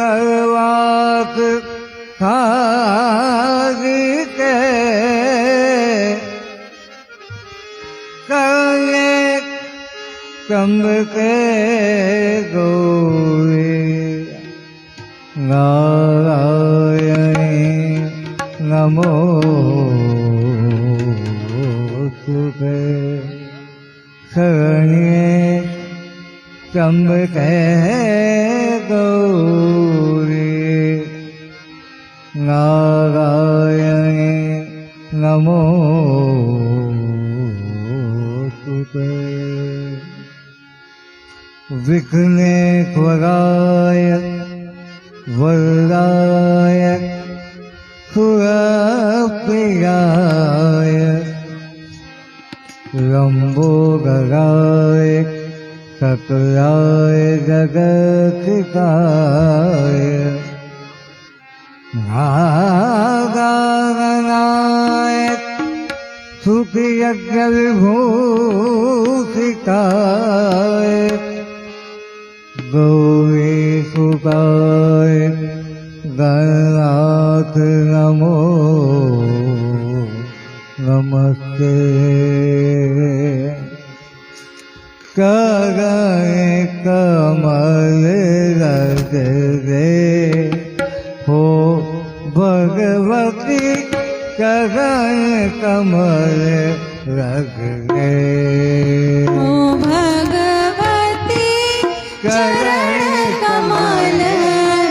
करवाक खागी के करने चंबके गौरी नारायणी नमो तुते शरण्ये चंबके गौरी नारायणी नमो तुते विघ्नेश्वराय वरदाय सुरप्रियाय लंबोदराय सकलाय जगत्काय नागाननाय सुखयज्ञविभूषिताय गौरी सुताय गणनाथ नमो नमस्ते करणे कमल रजरे हो भगवती करणे कमल रजरे ओ भगवती चरण कमल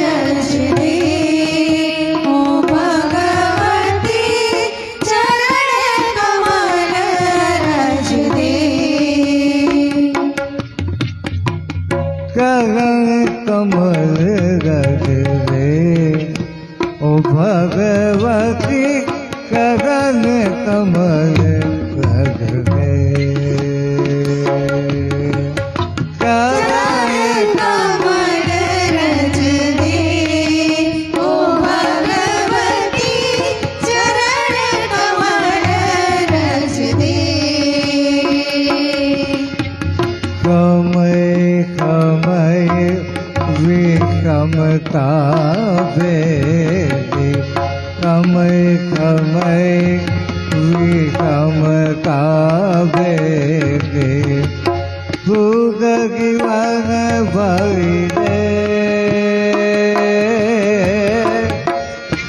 रज दे ओ भगवती चरण कमल रज दे करण कमल रजरे ओ भगवती करण कमल रजरे चरण कमल रज दे ओ भगवती चरण कमल रज दे समय समय विषमता भेदी समय समय विषमता भेदी सुख जीवन भरी दे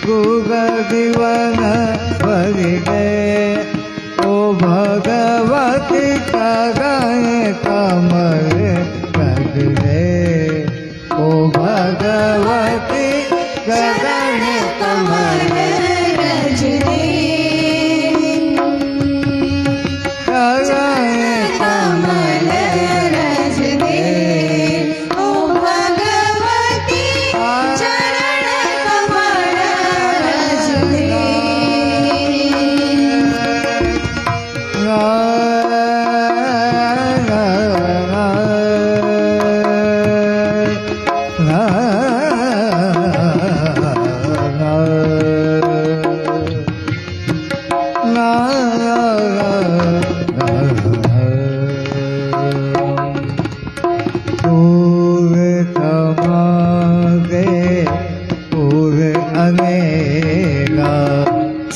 सुख जीवन भरी दे ओ भगवती करण कमल रज दे ओ भगवती करण कमल रज दे करण कमल रज दे ओ भगवती चरण कमल रज दे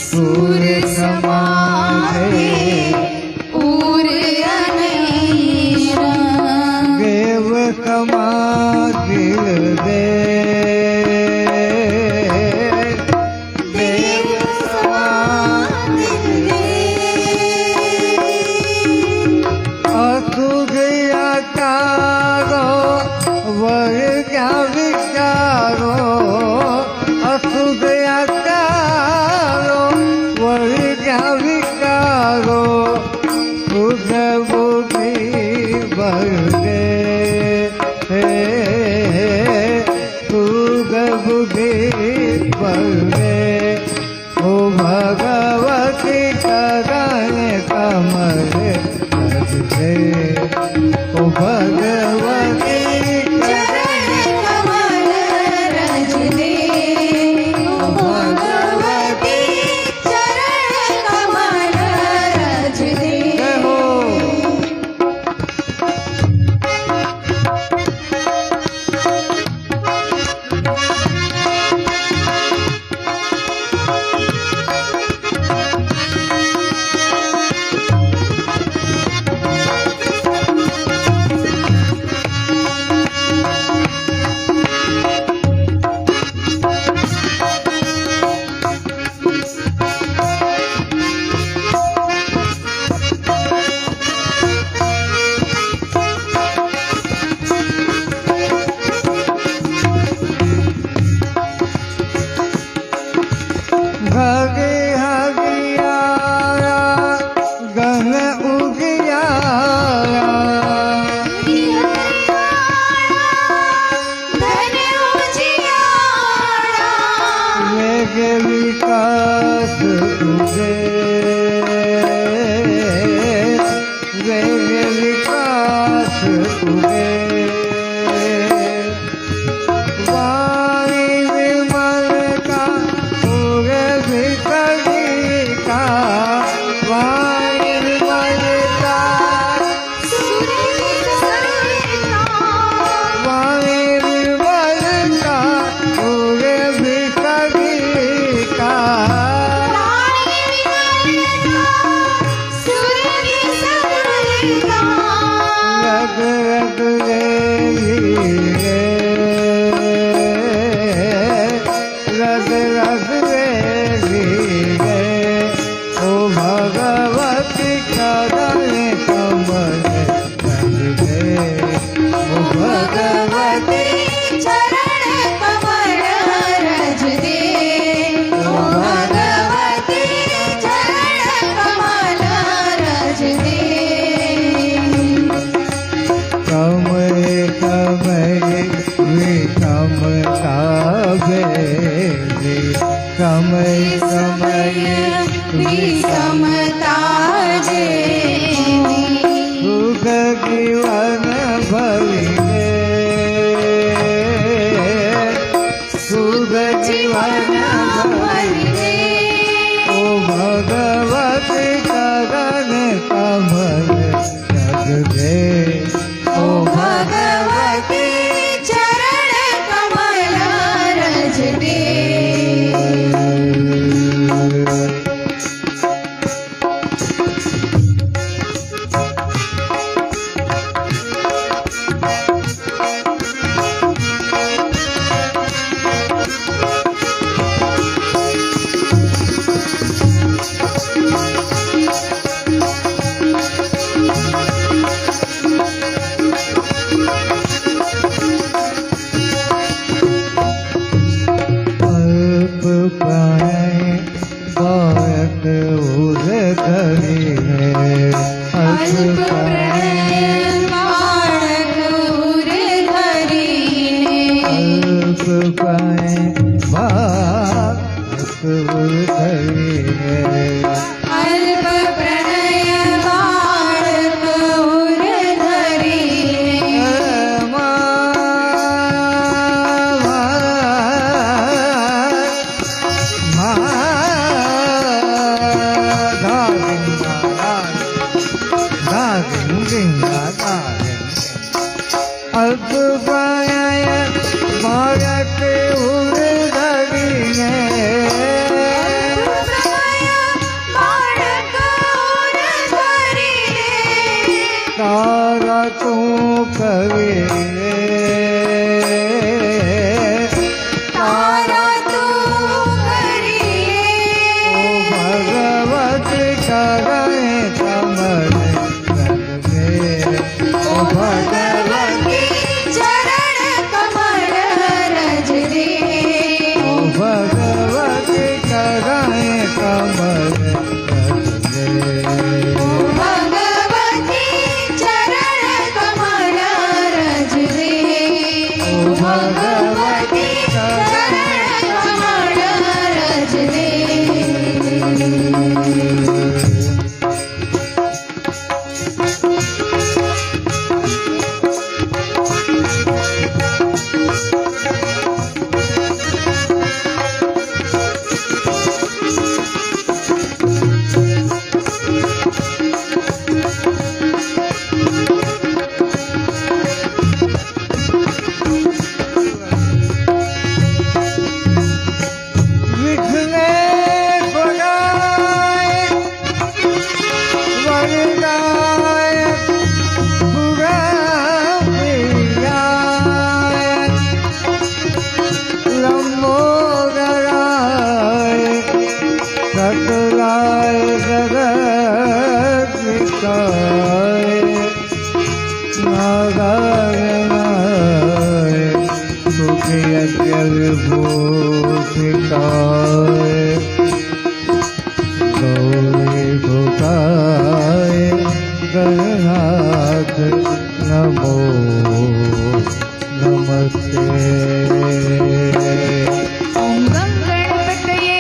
सूर समागे पूर अनेरा देव समागिल दे देव समाधिल दे असुगया तारो वर क्या विचारो असुगया तारो वर क्या विचारो सुख बुद्धि भर दे सुख बुद्धि भर दे ओ भगवती करण कमल रज दे ओ भगवती चरण कमल विकास तुझे वे विकास तुझे वाणी विमल का पूरे भीतरी का वाणी विमल का वाणी विमल का पूरे भीतरी का रग रग रे रग रग रे ओ भगवती कदम कमल रग रे ओ भगवती चरण कमल रज दे ओ भगवती चरण कमल रज दे कमय कमय विषम काव्य कमय कमय विषमता सुख जीवन भविले सुख जीवन भविले ओ भगवती गगन कमल जग दे ओ भगवती चरण कमल रज दे अल्प प्राण बालक उर धरी है अल्प प्रणय बालक उर धरी अल्प प्राण बालक उर धरी है अल्प प्रणय बालक उर धरी अल्प पाय भारत उर धरी बालक उर धरी तारा तू कवे तारा तू करिए ओ भगवत करे कमल रंगे ओ भगवती चरण कमल रज दे ओ भगवत करे कमल रंगे ओ भगवती चरण कमल रज दे ओ भगवती चरण कमल रज दे विघ्ने गुणाय वरदाय भुगप्रियाय लंबोदराय सकलाय जगद्विकाय नारायणाय सुखियज्ञविभूषिताय गौरी भुताय गणनाथ नमो नमस्ते ॐ गं गणपतये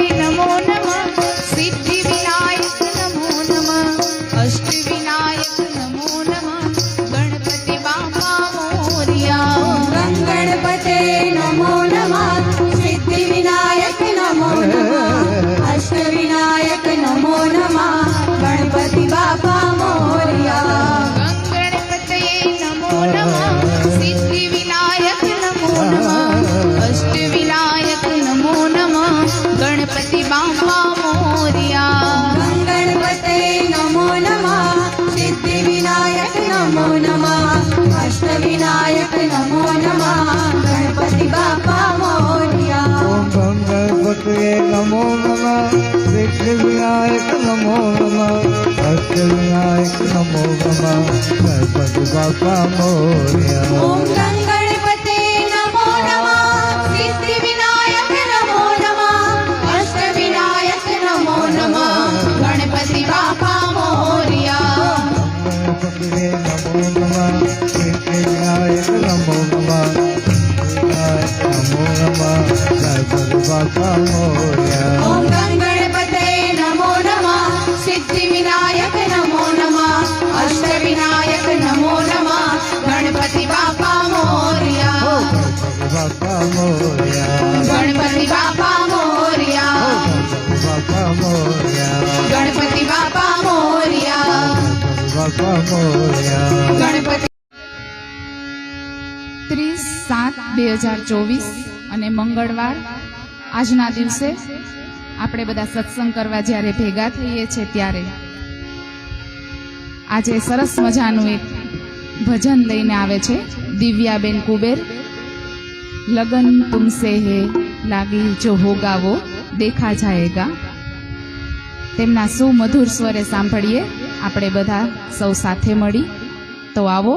બાપા મોર્યા ઓમ ગણપતે નમો નમઃ સિદ્ધિ વિનાયક નમો નમઃ અષ્ટ વિનાયક નમો નમઃ ગણપતિ બાપા મોર્યા પગલે નમો નમઃ સિદ્ધિ વિનાયક નમો નમઃ વિનાયક નમો નમઃ ગણપતિ બાપા મોર્યા ઓમ ગણપતે નમો નમઃ સિદ્ધિ વિનાયક નમો નમઃ અષ્ટ વિનાયક નમો નમઃ ગણપતિ બાપા મોર્યા બાપા મોર્યા ગણપતિ બાપા મોર્યા બાપા મોર્યા ગણપતિ બાપા મોર્યા બાપા મોર્યા ગણપતિ 30/7/2024 અને મંગળવાર આજના દિવસે આપણે બધા સત્સંગ કરવા જ્યારે ભેગા થઈએ છીએ ત્યારે આજે સરસ મજાનું એક ભજન લઈને આવે છે દિવ્યાબેન કુબેર. લગન તુમસે હે લાગી જો હોગા વો દેખા જાયેગા. તેમના સુમધુર સ્વરે સાંભળીએ આપણે બધા સૌ સાથે મળી. તો આવો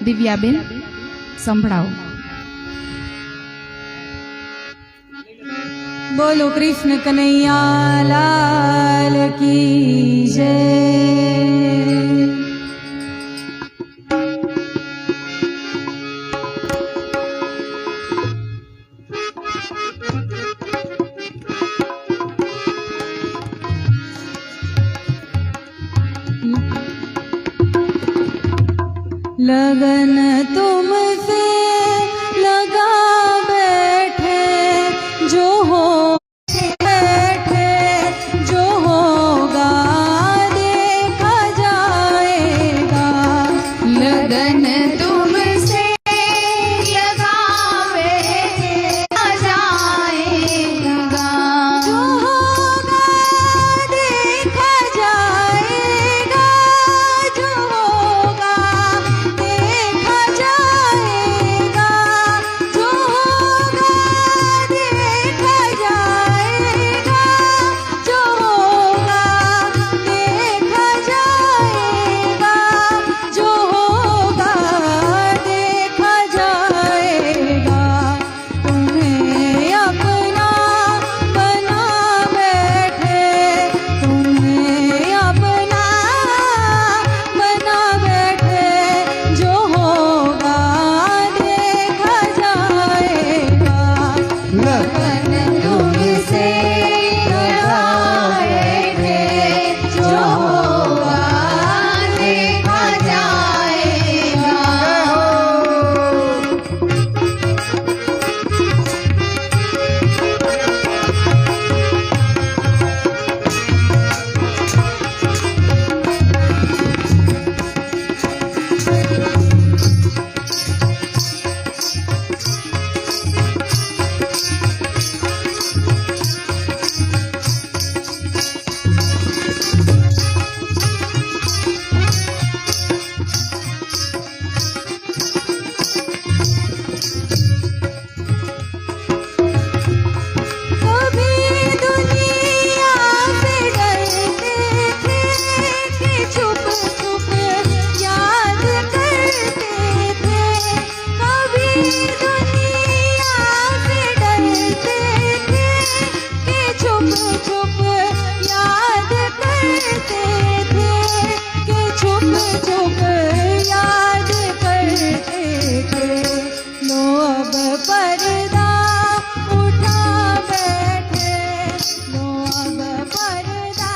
દિવ્યાબેન, સંભળાવો. બોલો કૃષ્ણ કનૈયા લાલ કી જય. लगन तुमसे लगा बैठे जो हो बैठे जो होगा देखा जाएगा. लगन तुमसे लगा बैठे जाएगा जो होगा देखा जाएगा जो होगा देखा जाएगा जो होगा देखा जाएगा जो होगा देखा जाएगा जो होगा देखा जाएगा. तुम्हें अपना बना बैठे तुम्हें अपना बना बैठे जो होगा देखा जाएगा. लगन तुमसे लगा बैठे जो होगा देखा जाएगा. कभी दुनिया से डरते थे कि छुप छुप याद करते थे. कभी दुनिया से डरते थे कि छुप छुप याद करते थे कि छुप छुप याद करते थे. लो अब पर्दा उठा बैठे लो अब पर्दा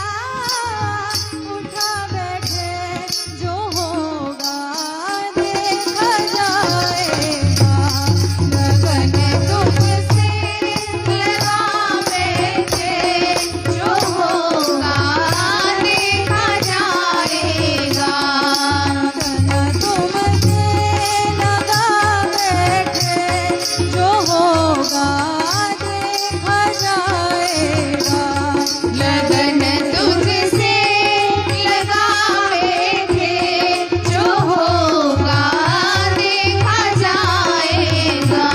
उठा बैठे जो होगा देखा जाएगा. लगन तुमसे लगा बैठे जो होगा देखा जाएगा. लगन तुमसे लगा बैठे जो होगा देखा जाएगा. लगन तुझसे लगा बैठे जो होगा देखा जाएगा.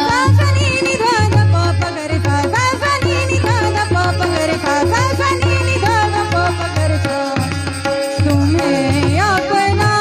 सासनी निधान पाप करे खा सासनी निधान पाप करे खा सासनी निधान पाप करे खा. तुम्हें अपना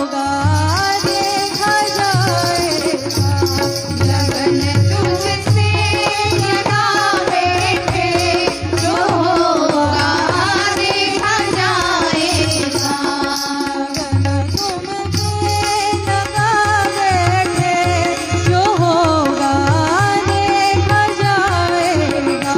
होगा देखा जाएगा। लगन तुझसे लगा बैठे जो होगा देखा जाएगा। लगन तुमसे लगा बैठे जो होगा देखा जाएगा।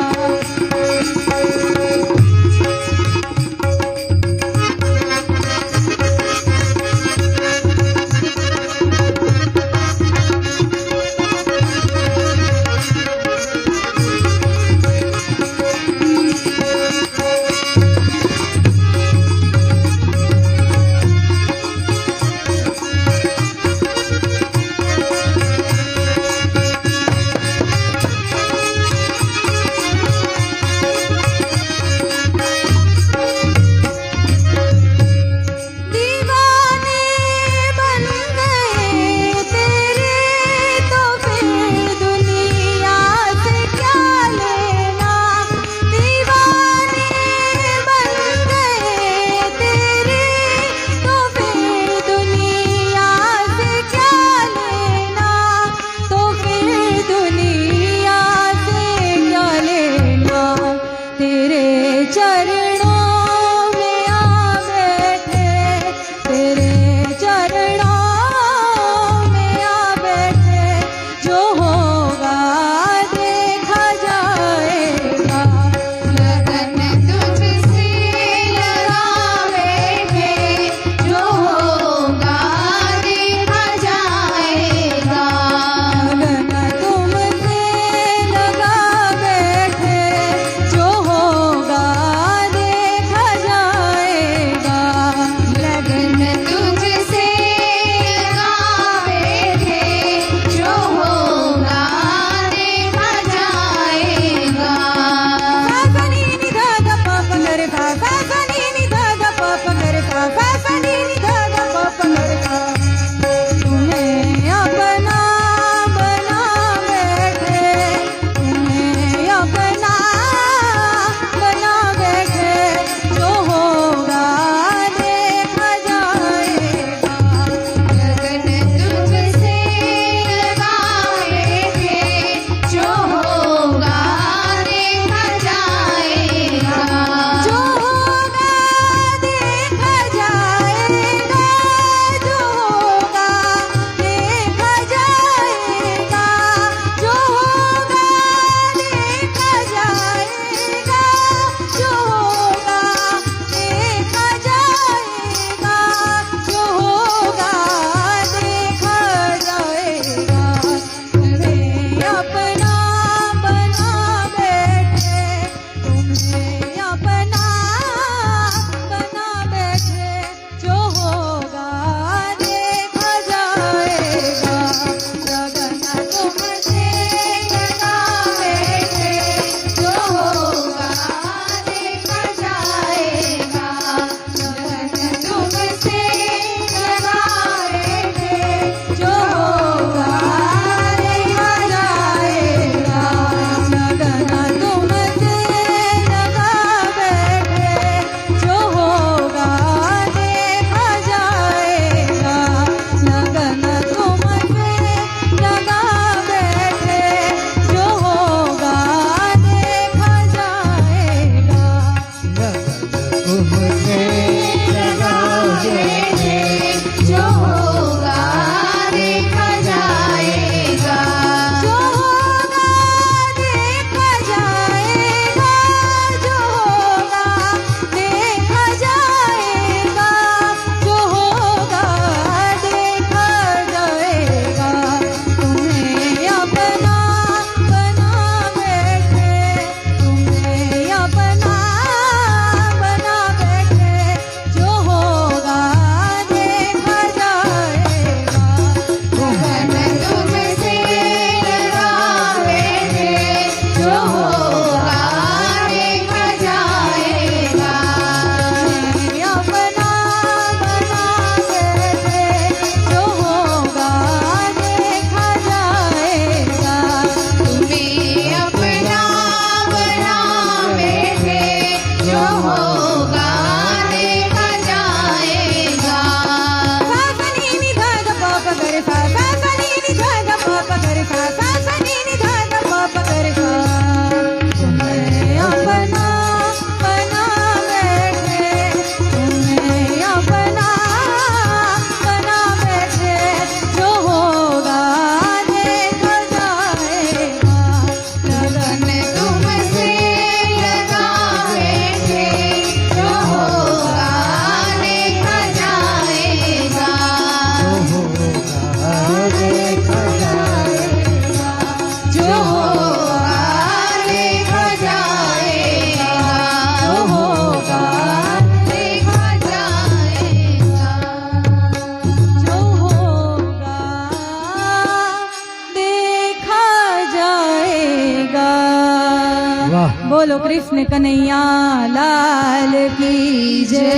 બોલો કૃષ્ણ કનૈયા લાલ કી જય.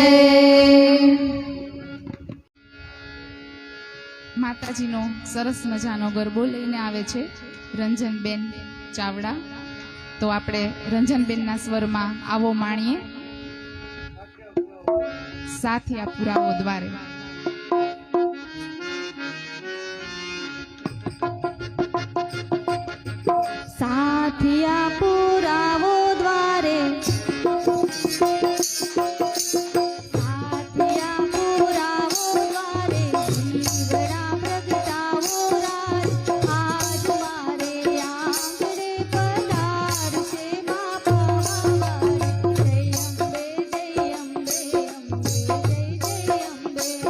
માતાજીનો સરસ મજાનો ગરબો લઈને આવે છે રંજનબેન ચાવડા. તો આપણે રંજનબેનના સ્વરમાં આવો માણીએ. સાથિયા પુરાવો દ્વારે. સાથિયા પુરાવો દ્વારે, સાથિયા પુરાવો દ્વારે, જીવડા પ્રગટાવો રાજ. આજ મારે આંગણે પધારશે બાપા મારે. જય અંબે જય અંબે અંબે જય જય અંબે.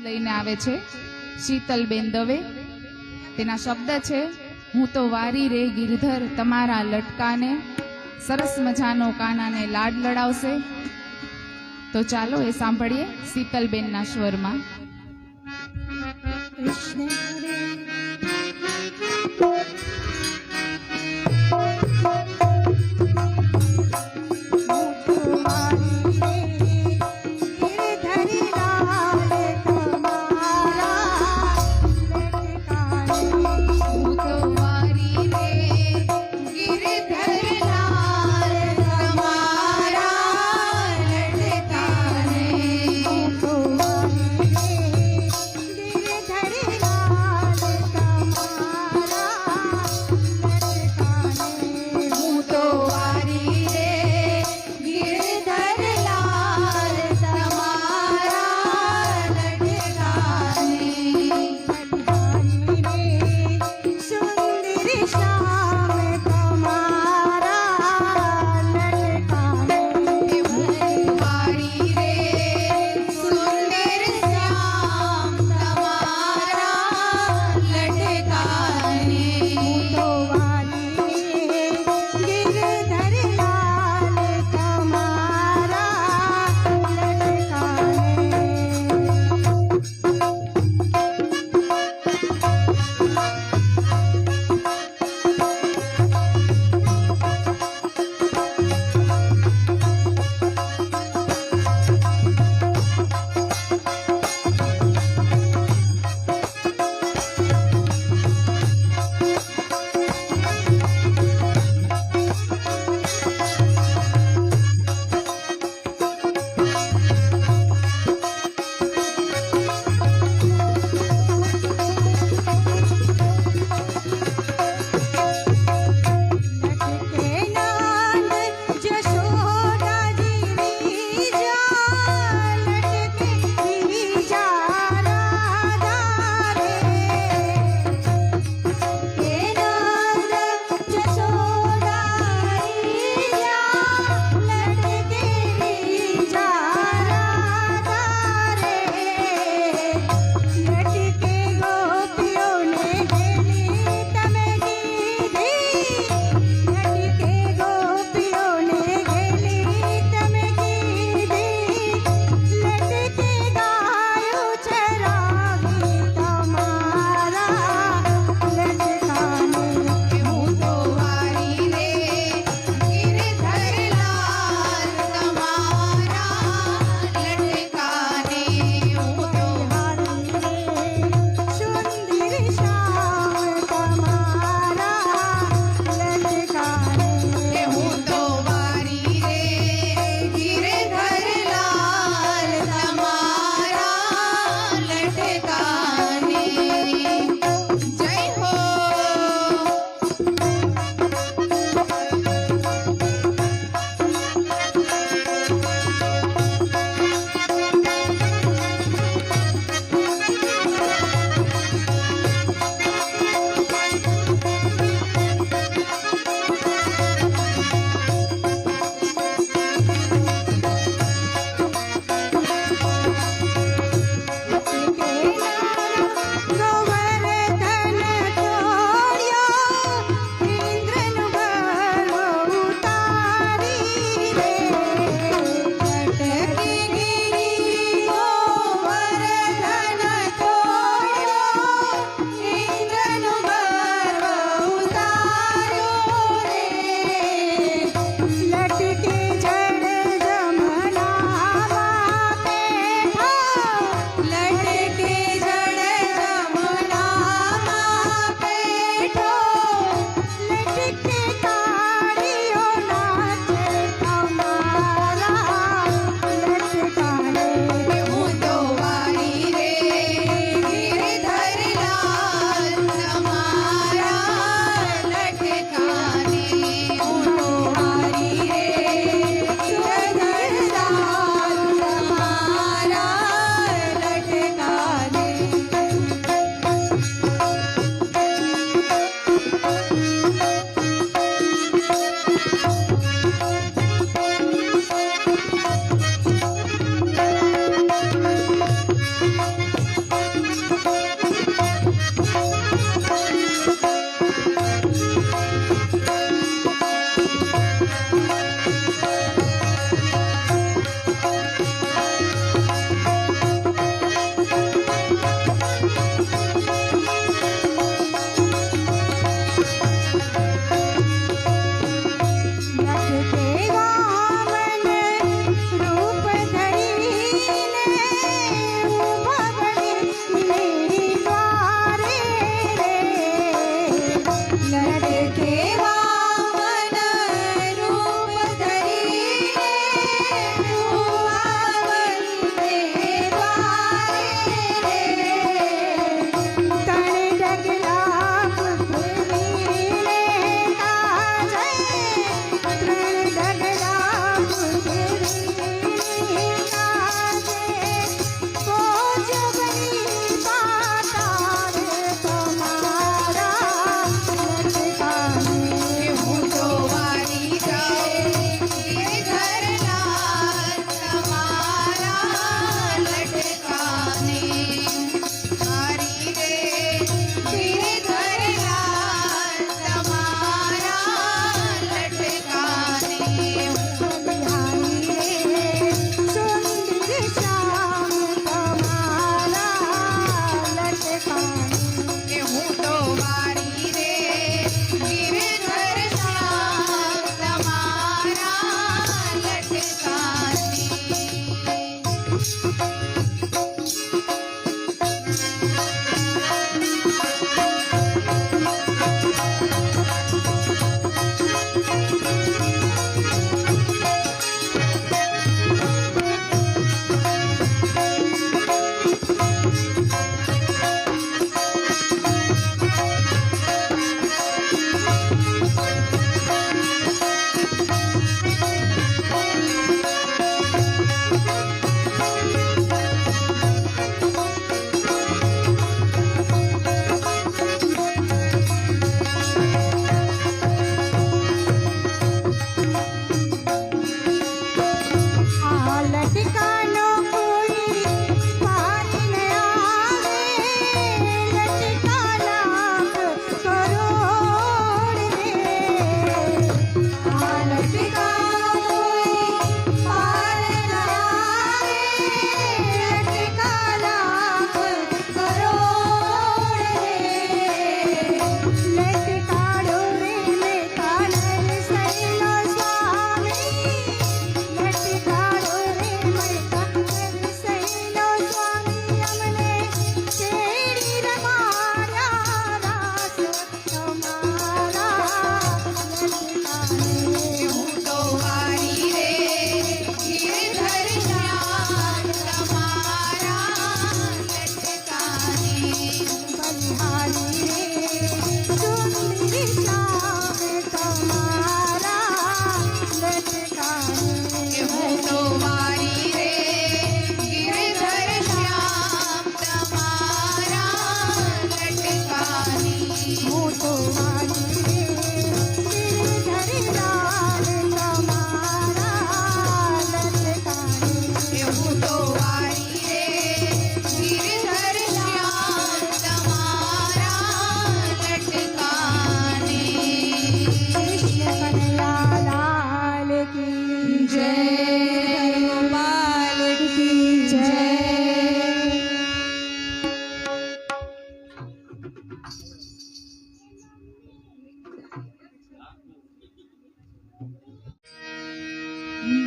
લઈને આવે છે શીતલબેન દવે. તેના શબ્દ છે, હું તો વારી રે ગિરધર તમારા લટકાને. સરસ મજાનો કાનાને લાડ લડાવશે. તો ચાલો એ સાંભળીએ શીતલબેનના સ્વરમાં. કૃષ્ણ હરે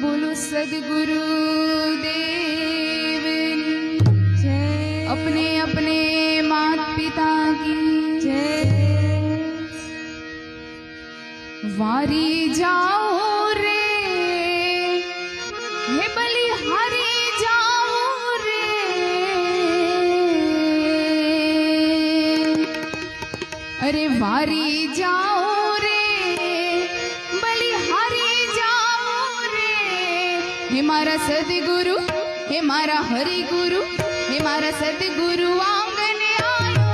बोलो सदगुरु देव जय अपने अपने मात पिता की जय वारी जाओ रे हे बलिहारी जाओ रे अरे वारी जाओ रे बलिहारी जाओ रे हे मारा सदगुरु हे मारा हरि गुरु हे मारा सदगुरु आंगने आयो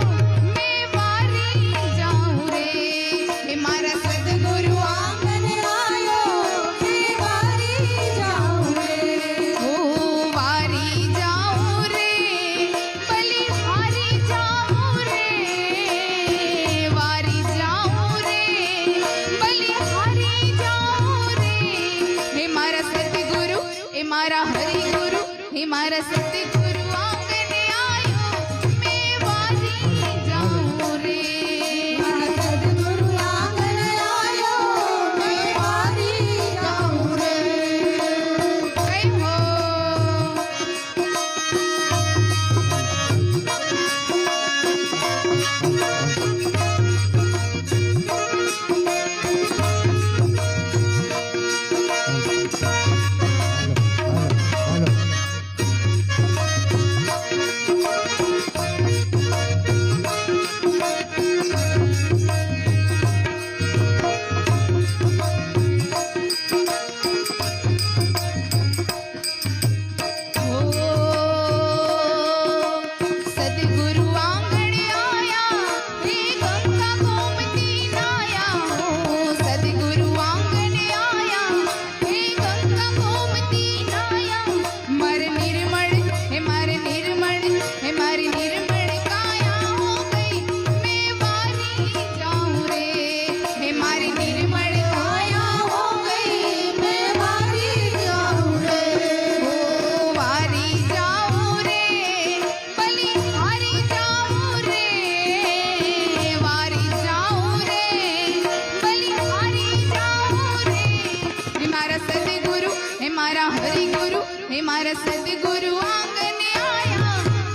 मैं वारी जाऊं रे हे मारा सदगुरु आंगन आयो मैं वारी जाऊं रे ओ वारी जाऊं रे बलिहारी जाऊं रे वारी जाऊं रे बलिहारी जाऊं रे हे मारा सदगुरु हे मारा हरि गुरु हे मारा सदगुरु आंगने आयो मैं वारी जाऊं रे मारा सदगुरु आंगन आयो मैं वारी जाऊं रे जय हो सदगुरु आंगणे आया हे गंगा गोमती नाया हो सदगुरु आंगणे आया हे गंगा गोमती नाया मर निर्मल हे मारे निर्मल हे मारी निर्मल काया हो गई मैं वारी जाऊं रे हे मारी निर्मल काया हो गई मैं वारी जाऊं रे ओ वारी जाऊं रे बलिहारी जाऊं रे वारी जाऊं रे बलिहारी जाऊं रे हे मारा सदगुरु हे मारा हरि गुरु हे मारा सदगुरु आंगने आया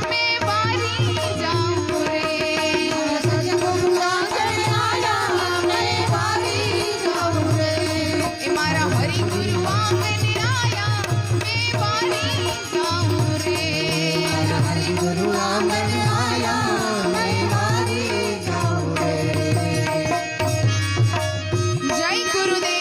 मैं वारी जाऊं रे सदगुरु आंगन आया मैं वारी जाऊं रे हे मारा हरि गुरु आंगने आया मैं वारी जाऊं रे हरि गुरु आंगन आया मैं वारी जाऊं रे जय गुरुदेव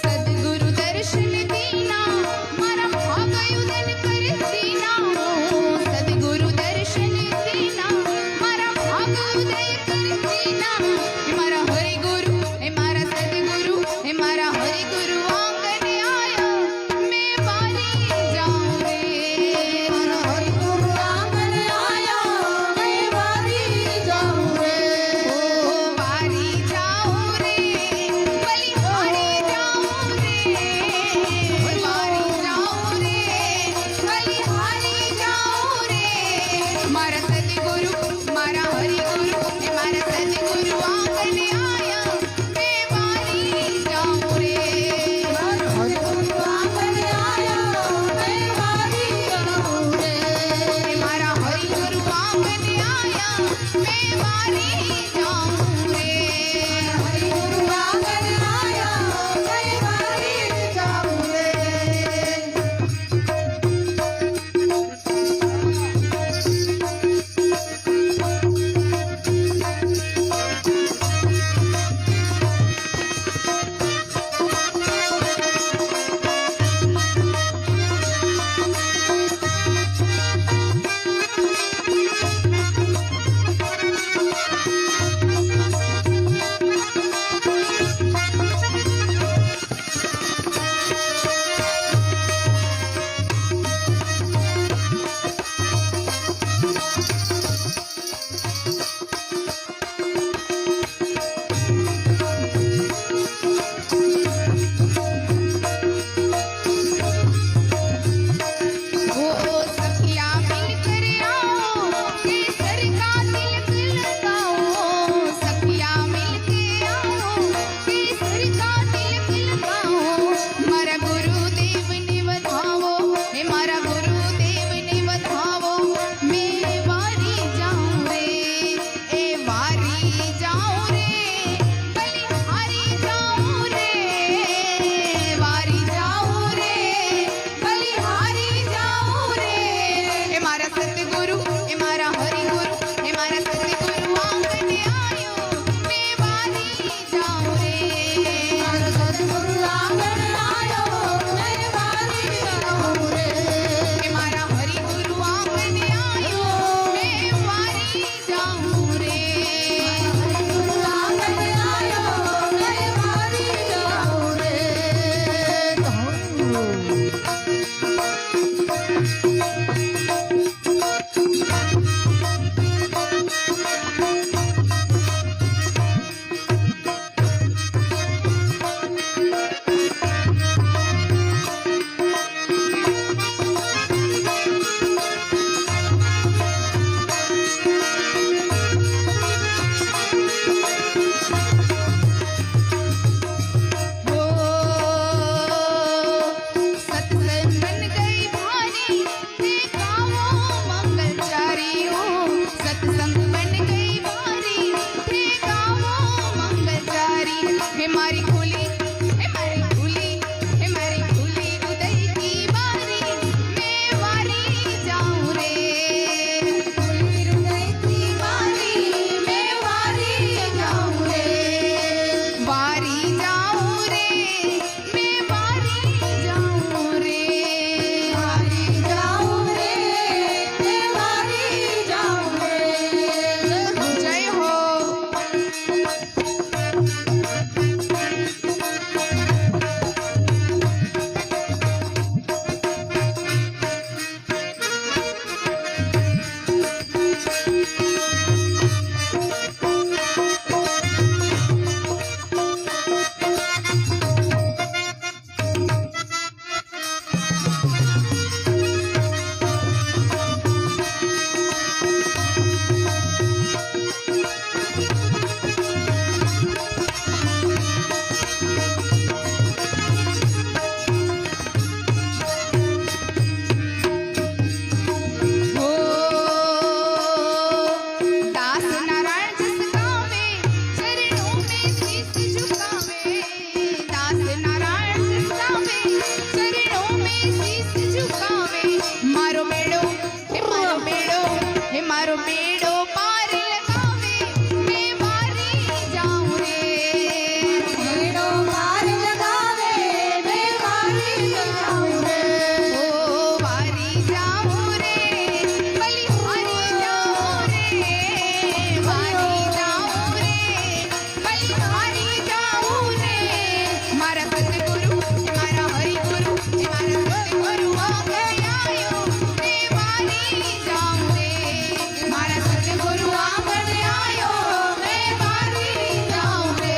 सदगुरु दर्शन दीना मारा भागयुधन कर दीना हो सदगुरु दर्शन दीना मारा भागयुदय कर दीना हे मारा हरि गुरु हे मारा सदगुरु हे मारा हरि गुरु आंगने आया मैं वारी जाऊं रे हरि गुरु आंगन आया मैं वारी जाऊं रे ओ वारी जाऊं रे बलिहारी जाऊं रे वारी जाऊं रे बलिहारी जाऊं रे मारा सदगुरु मारा हरि गुरु हे मारा सदगुरु आंगने आया मैं वारी जाऊं रे हरि गुरु आंगन आया मैं वारी जाऊं रे हे मारा हरि गुरु आंगने आया मैं वारी जाऊं रे हरि गुरु आंगन आया मैं वारी जाऊं रे મારો બેડો પાર લગાવે મેં વારી જાઉં રે બેડો પાર લગાવે મેં વારી જાઉં રે ઓ વારી જાઉં રે ભલી હારી જાઉં રે વારી જાઉં રે ભલી હારી જાઉં રે મારા સદગુરુ મારા હરિગુરુ મારા સદગુરુ આયો રે વારી જાઉં રે મારા સદગુરુ આંગણે આયો રે વારી જાઉં રે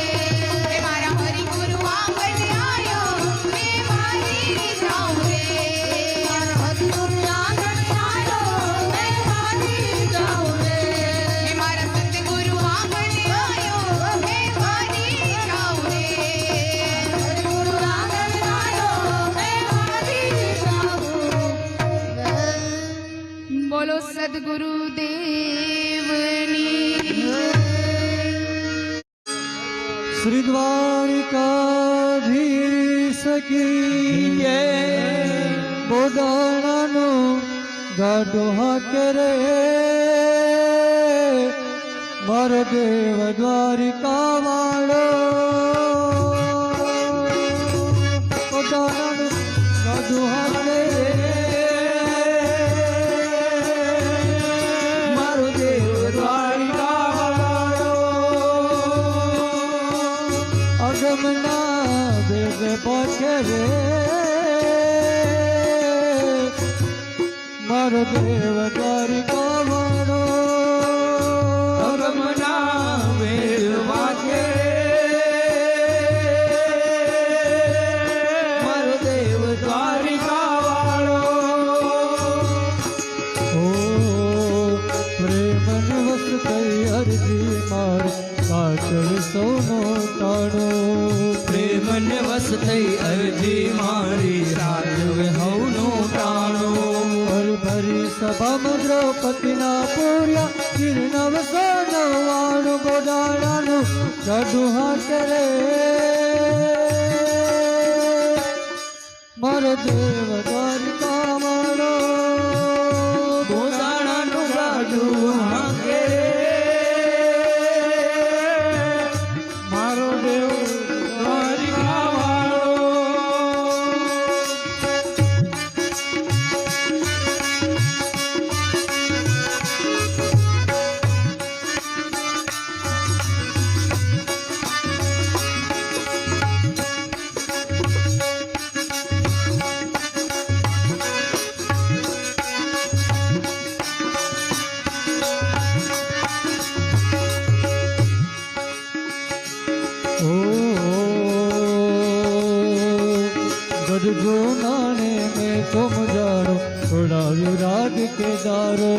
મારા હરિગુરુ આંગણે આયો રે વારી જાઉં રે સદગુરુ આંગણે આયો મેં વારી જાઉં રે મારા સદગુરુ આંગણે આયો મેં વારી જાઉં રે સદગુરુ આંગણે આયો મેં વારી જાઉં રે બોલો સદગુરુ દેવની શ્રી દ્વારિકાધીશ કી જય બોડાણાનો ગાડો હાકે રે મારો દેવ દ્વારિકા વાળો બોડાણાનો ગાડો હાકે રે મારો દેવ દ્વારિકા વાળો અગમના વેગ પછે રે મારો દેવ દ્વારિકા વાળો અગમના વેગ પછે મારો દેવ દ્વારિકા વાળો ઓ પ્રેમ વસ કઈ અરજી માર કાચળ સોનો તાણો પ્રેમને વસ થઈ અરજી મારી રાજવે હવનું ટાણું ભરી સભામાં દ્રૌપદીના પૂર્યા કિરણવ સોનવાણું ગોડાણાનું ગાડું હાથ રે મારો દેવ દ્વારિકા વાળો ગોદાણાનું ગાડું હાંકે મારો દેવ દ્વારિકા વાળો ગઢજો નાણે મેં સમજાણો છોડાવ્યો રાજ કેદારો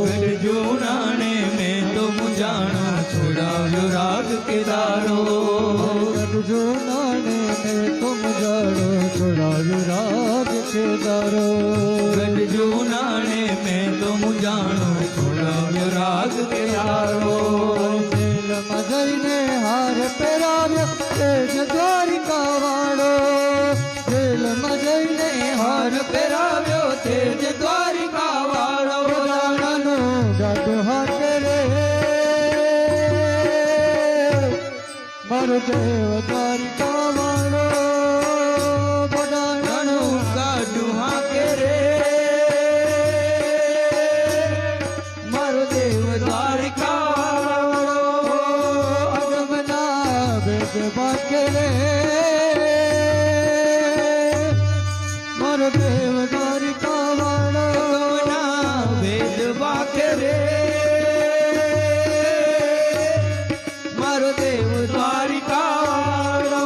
ગઢજો નાણે મેં તો મુજાણો છોડાવ્યો રાગ કેદારો ગઢજો નાણે મેં સમજાણો છોડાવ્યો રાજ કેદારો ગઢજો નાણે મેં તો મુજાણો છોડાવ્યો રાગ કેદારો જેલમાં જઈને હાર પહેરાવ્યો તેજ દ્વારિકા વાળો જેલમાં જઈને હાર પહેરાવ્યો તેજ દ્વારિકા વાળો બોલાણાનો ગાડો હાથ રે મારો દેવ દ્વારિકા વાળો બોલાણાનો ગાડું હાંકે રે મારો દેવ દ્વારિકા વાળો અગમના વેગ વાકે રે મારો દેવ દ્વારિકા વાળો ના વેદ વાકે રે મારો દેવ દ્વારિકા વાળો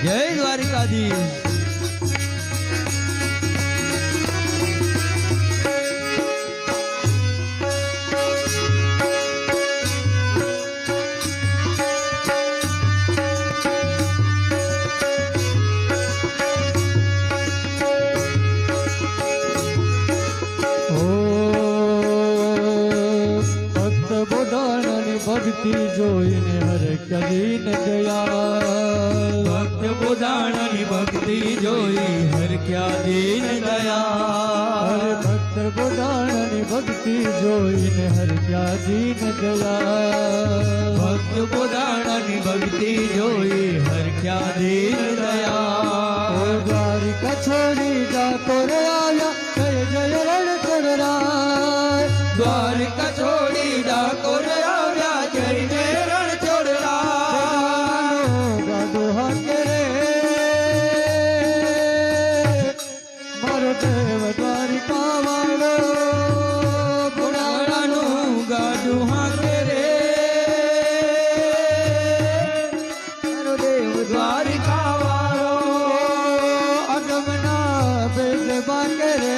જય દ્વારિકાધીશ ભક્તિ જોઈને હરખ્યા દીન દયાળ ભક્ત પોદાણાની ભક્તિ જોઈ હરખ્યા દીન દયાળ અરે ભક્ત ગોદાણની ભક્તિ જોઈને હરખ્યા દીન દયાળ ભક્ત પોદાણાની ભક્તિ જોઈ હરખ્યા દીન દયાળ દ્વારિકા છોડી ડાકોર આવ્યા જય જય રણ ચડરાય દ્વારકા છોડી ડાકોર આવ્યા જય જય રણ છોડરા ગાડો હાકે રે મારો દેવ દ્વારિકા વાળો પુરાણાનું ગાડું હાકે રે મારો દેવ દ્વારિકા વાળો અગમના બેદ બાકે રે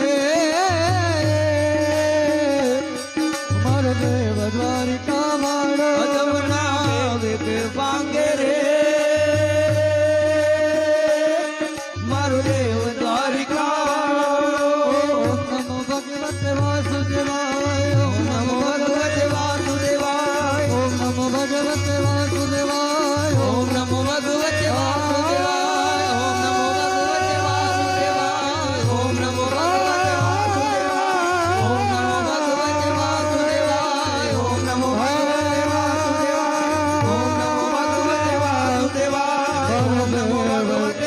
મારો દેવ દ્વારિકા વાળો અદમના વેગ વાગે રે મારું દેવ દ્વારિકા ઓમ નમો ભગવતે વાસુદેવાય ઓમ નમો ભગવતે વાસુદેવાય ઓમ નમો ભગવતે વાસુદેવાય ઓમ નમો ભગવતે વાસુદેવાય ઓમ નમો ભગવતે વાસુદેવાય ઓમ નમો ભગવતે વાસુદેવાય ઓમ નમો ભગવતે વાસુદેવાય ઓમ નમો ભગવતે વાસુદેવાય ઓમ નમો ભગવતે વાસુદેવાય ઓમ નમો ભગવતે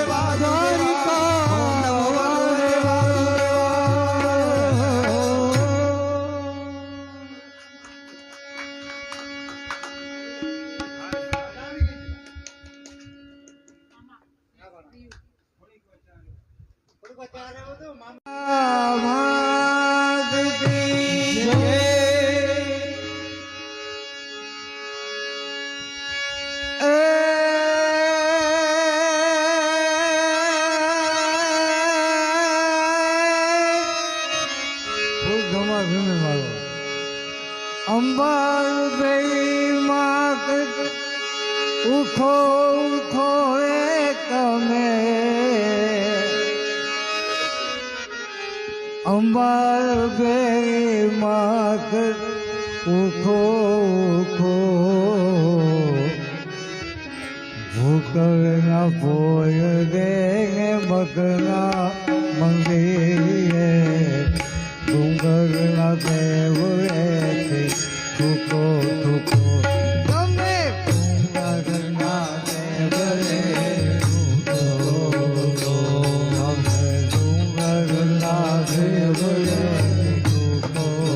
અંબાર ગઈ માક ઉખો ઉખો એ તમે અંબાર ગઈ માક ઉખો ઉખો ભૂકરના પોય દે મગના મંદિરે ડુંગરના દેવ ઠુકો ઠુકો તમે ડુંગરના દેવ રે ઠુકો તમે ડુંગરના દેવ રે ઠુકો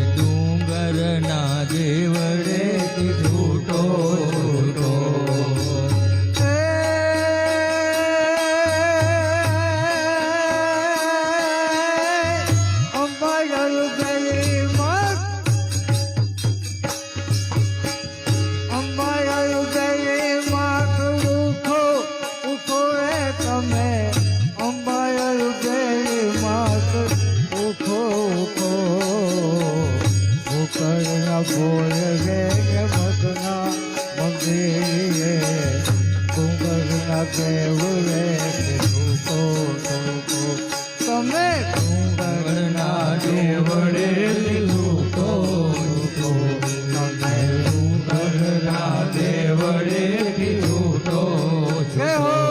ડુંગરના દેવડે છૂટો છૂટો બોલ રે મગના મંદિરે ડુંગરના દેવ રે ઠુકો ઠુકો તમે ડુંગરના દેવડે છૂટો છૂટો તમે ડુંગરના દેવડે છૂટો છૂટો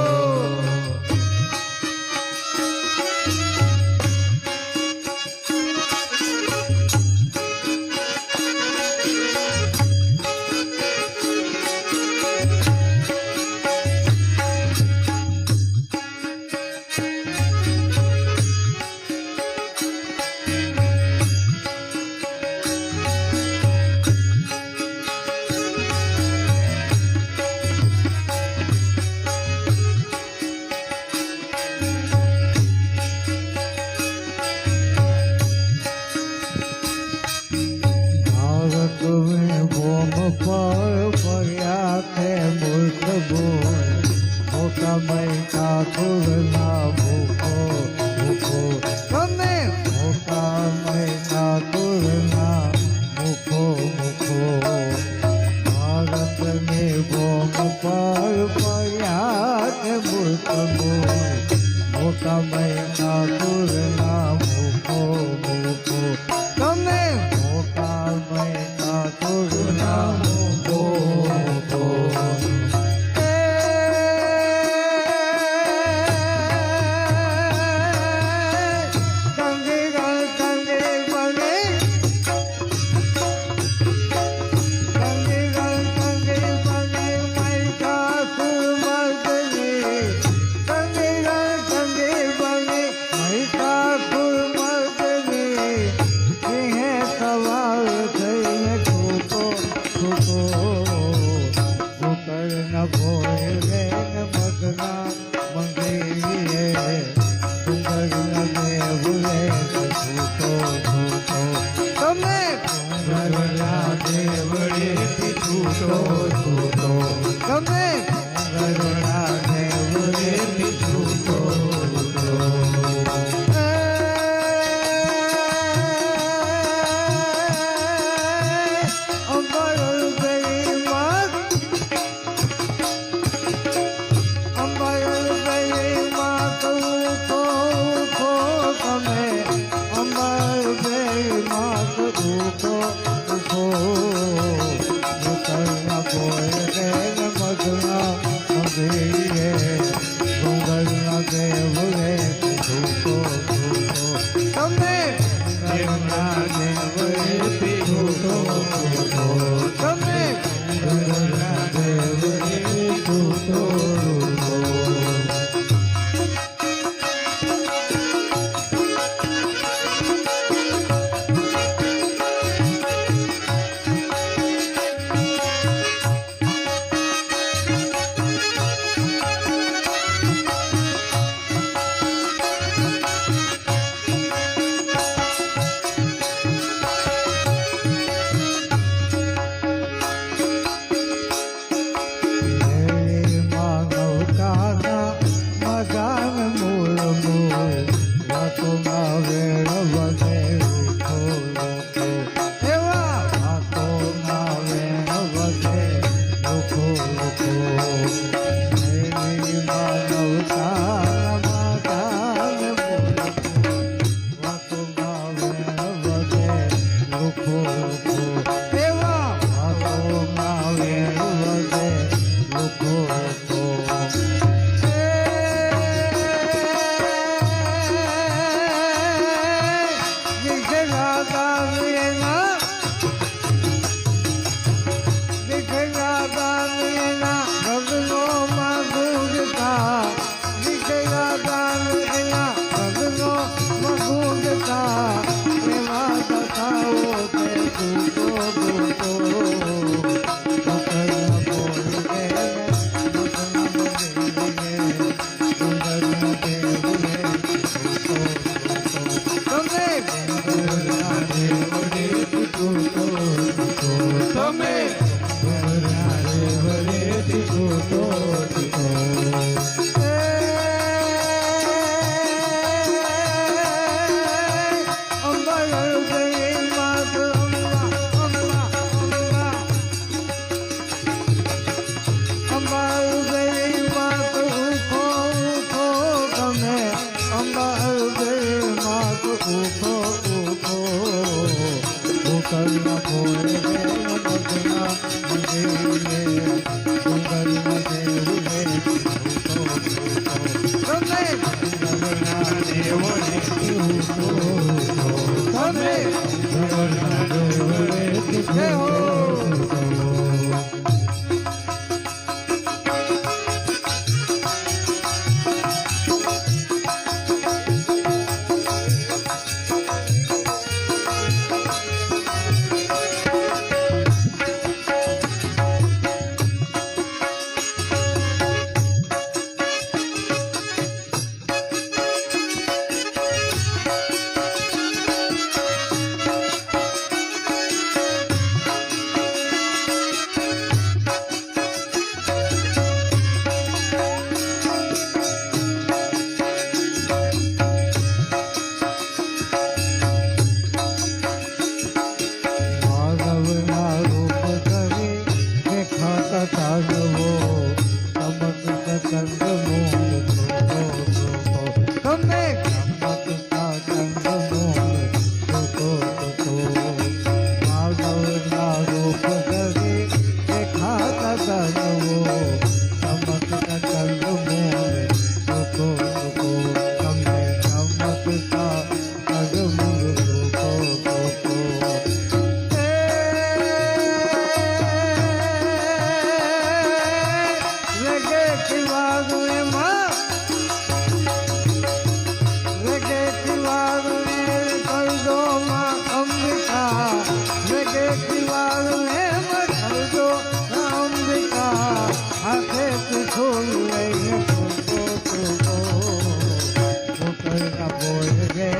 બોલ રે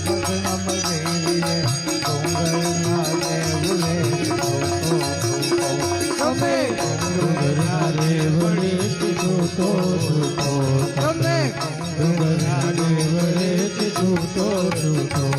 મગના મગીરે ડુંગરના દેવલે તમે ડુંગરના દેવલે છૂટો છૂટો તમે ડુંગરના દેવલે છૂટો છૂટો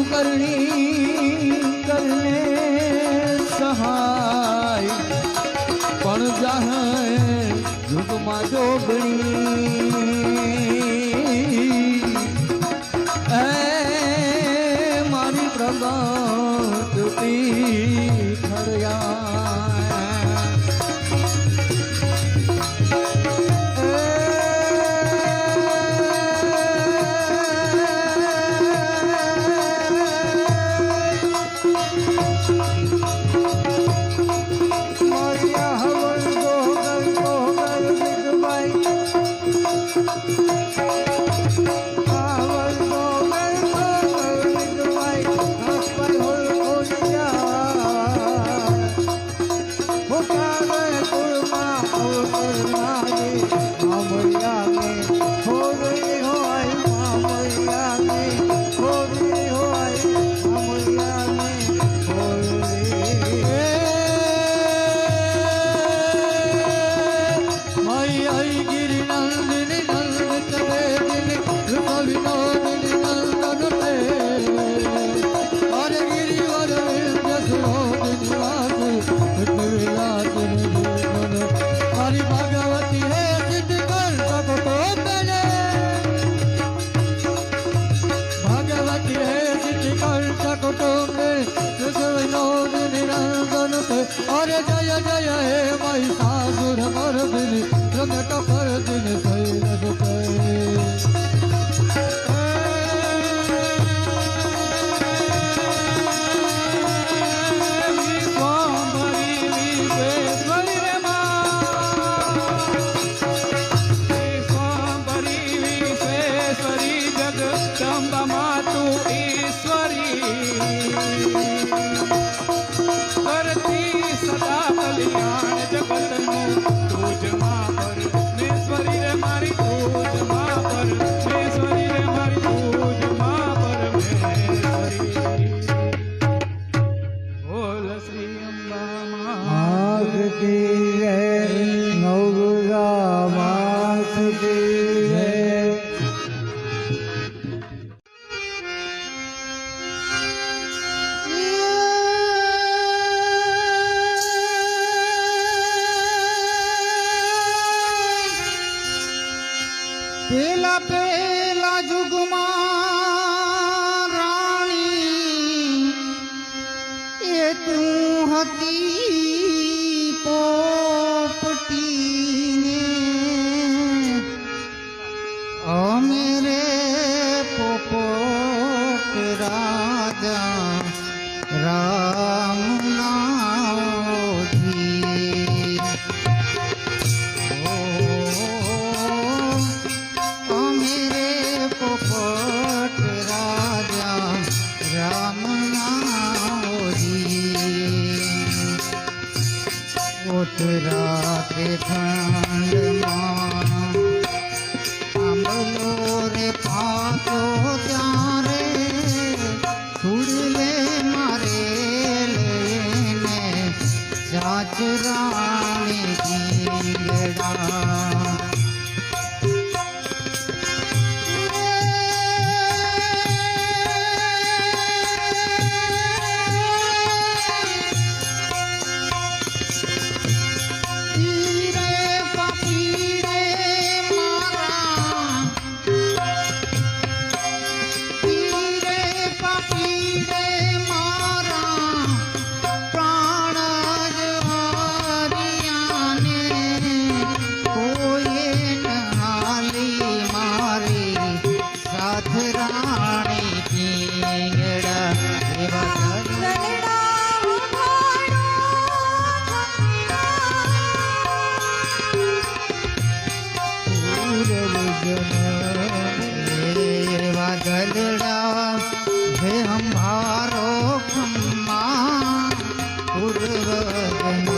Maria, કરનારે મામૈયાને ખોરી હોય મામૈયાને ખોરી હોય મામૈયાને ખોરી ગિરી નંદિની નંદ ચલે દિલ વિનોદિની નંદન અરે ગિરિવર વિદ્યસોદિની વાસી વિલાસિની જીવન મારી ભગવતી હે સિદ્ધ કર સકો મેને ભગવતી હે સિદ્ધ કર સકો મે વિનોદિની નંદન અરે જય જય હે મહિષાસુર મર્દિની રંગટ પરદિની શૈલ સુતય પેલા પેલા જુગમાં રાણી એ તું હતી પોપટીને અમે રે પોપટ રાજા રામ નાઓજી પોપટ રાજા રામ નાઓજી રાતે ઠંડમાં આંબલો રે પાતો ત્યારે છોડલે મારે લઈને ચાચરાણી જીંગડા વાદળડા હે હમારો ખમ્મા પૂર્વજન્મના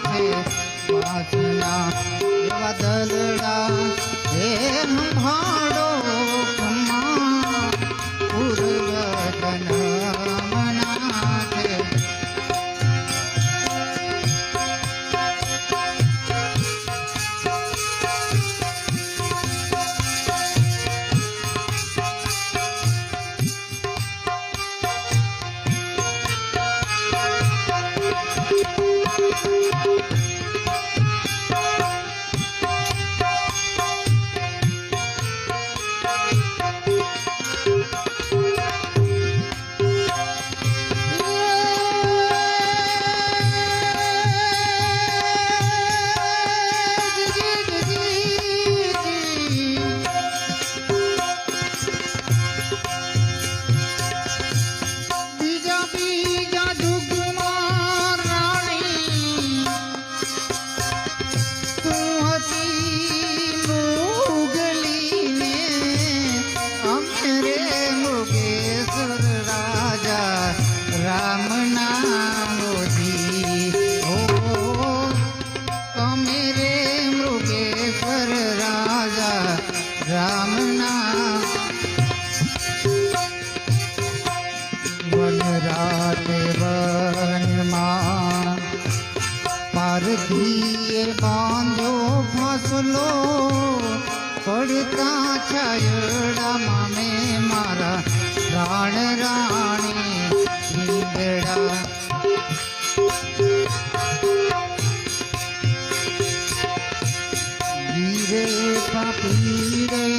છે વાસના વાદળડા હે હમારો ખમ્મા પૂર્વજન્મના છે ધીએ બાંધો ફસલો પડતા છાયડામાં મેં મારા રાણ રાણી રીંગડા વીરે પાપી રે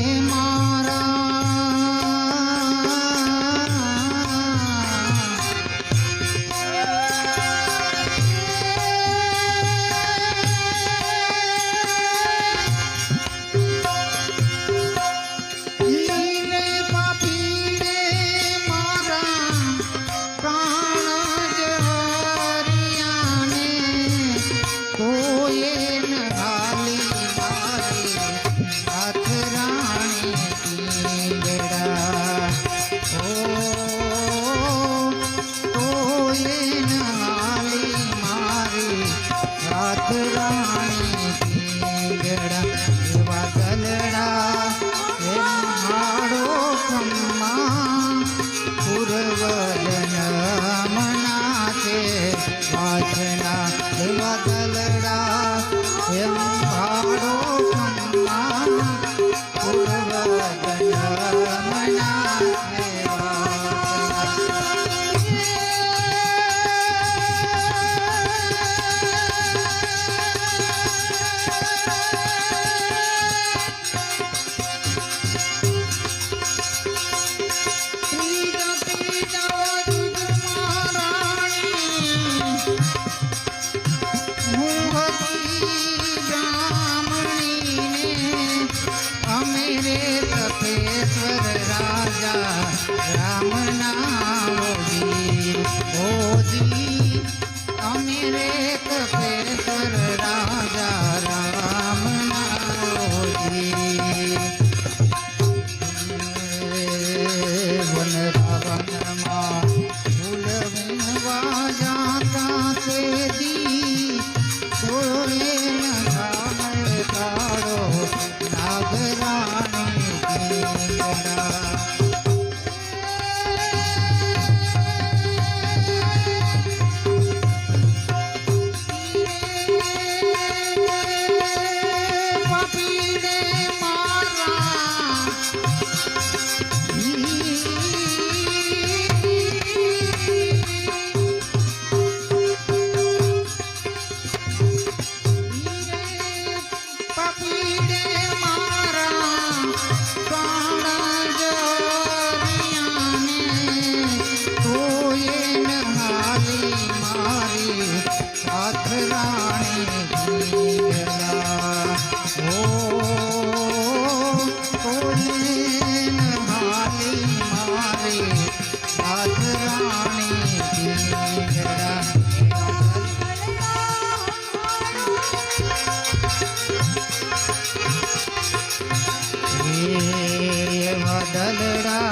दलड़ा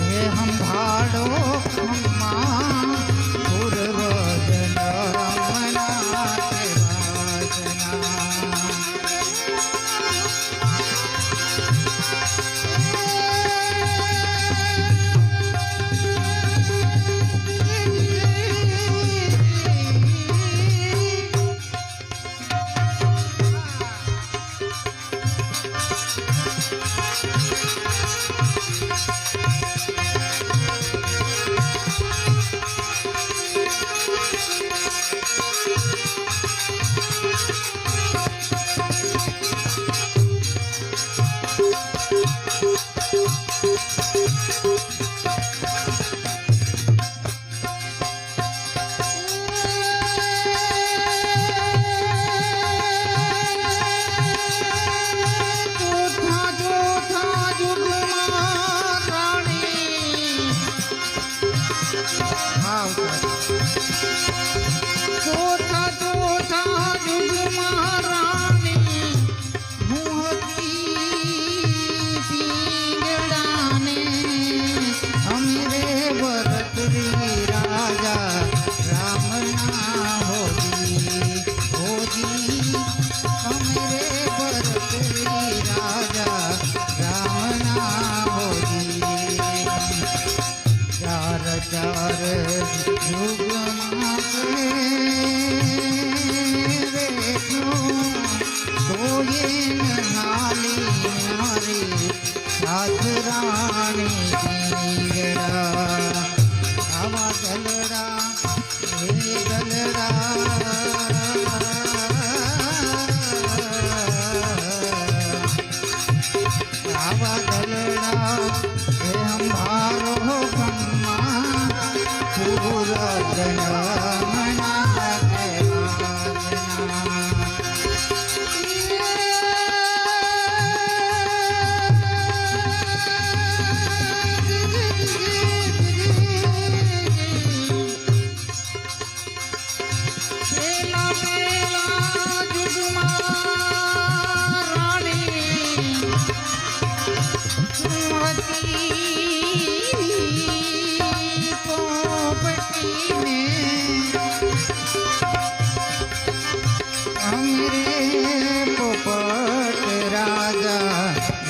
हे हम भाड़ो खम्मा पूर्व मना के वासना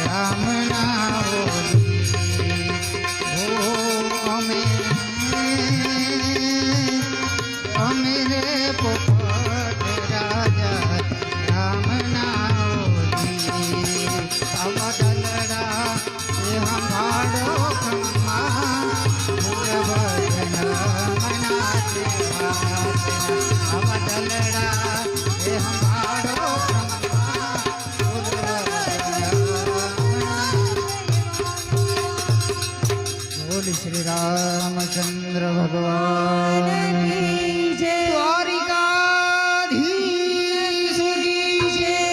રામના ઓલી ઓ અમે રે પોપટ રાજા રામના ઓલી આવા દલડા એ હંભાડો બ્રહ્મા ભજન મના દેવા આવા દલડા એ હંભાડો બોલ શ્રી રામચંદ્ર ભગવાન કી જય. દ્વારિકાધીશ કી જય.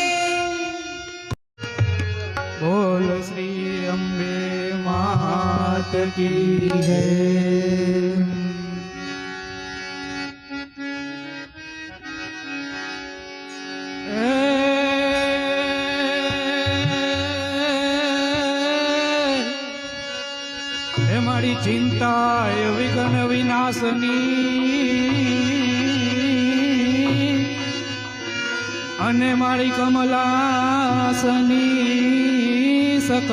બોલ શ્રી અંબે માત કી જય. હે મારી ચિંતા એ વિઘ્ન વિનાશની અને મારી કમલાસની સક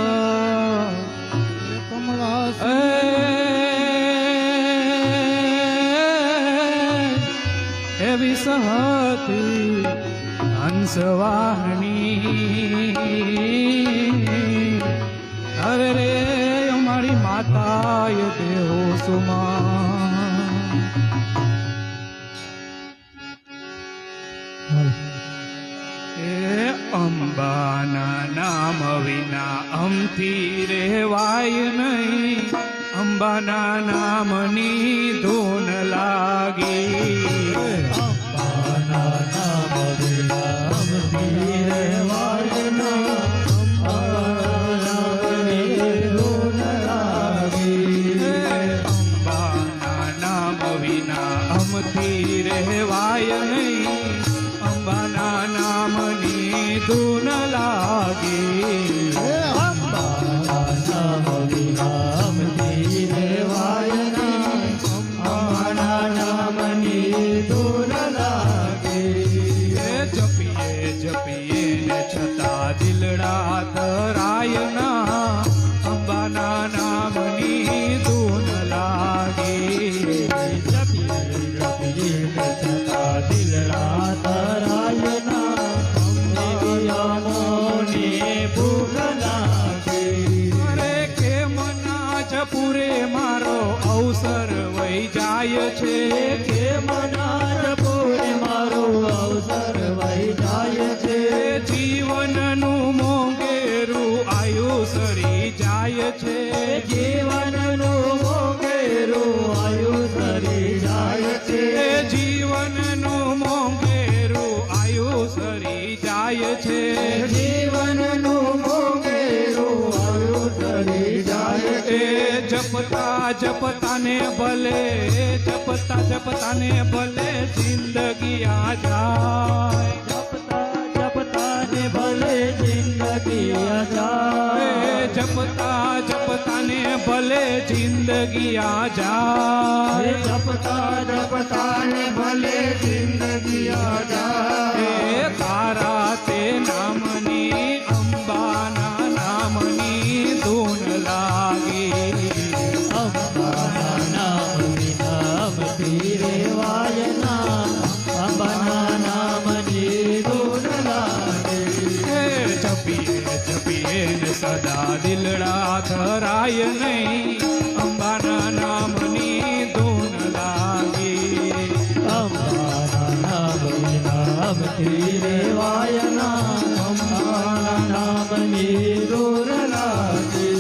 એવી સહતી હંસવાહની અરે રે અમારી માતાએ દેહો સુમા એ અંબાના નામ વિના અમથી રહેવાય નહીં અંબાના નામની ધૂન લાગી અંબાના નામ વિના અમથી રહેવાય અમથી રહેવાય નહીં અંબાના નામની ધૂન લાગી અંબાના નામ વિના અમથી રહેવાય નહીં અંબાના નામની ધૂન લાગી જપીએ જપીએ ને છતાં દિલડા ધરાય ના અંબાના નામની ધૂન લાગી દિલડા તરાય ના ભૂખ લાગી અરે કે મના જપુરે મારો અવસર વહી જાય છે કે મના જપુરે મારો અવસર વહી જાય છે જીવનનું મોંઘેરું આયુ સરી જાય છે જીવનનું મોંઘેરું આયુ સરી જાય છે જીવનનું મોંઘેરું આયુ સરી જાય છે જીવનનું મોંઘેરું આયુ સરી જાય છે જપતા જપતાને ભલે જપતા જપતાને ભલે જિંદગી આ જાય જપતા જપતાને ભલે જિંદગી આ જાય જપતા જપતાને ભલે જિંદગી આ જાય જપતા જપતાને ભલે જિંદગી આ જાય તારા તે નામની અંબાના નામની ધૂન લાગી અંબાના નામ વિના અમથી રેવાય ના અંબાના નામની ધૂન લાગી જપીએ જપીએ ને સદા દિલડા ધરાય નહીં અંબાના નામની ધૂન લાગી અંબાના નામ વિના અમથી રેવાય ના અંબાના નામની ધૂન લાગી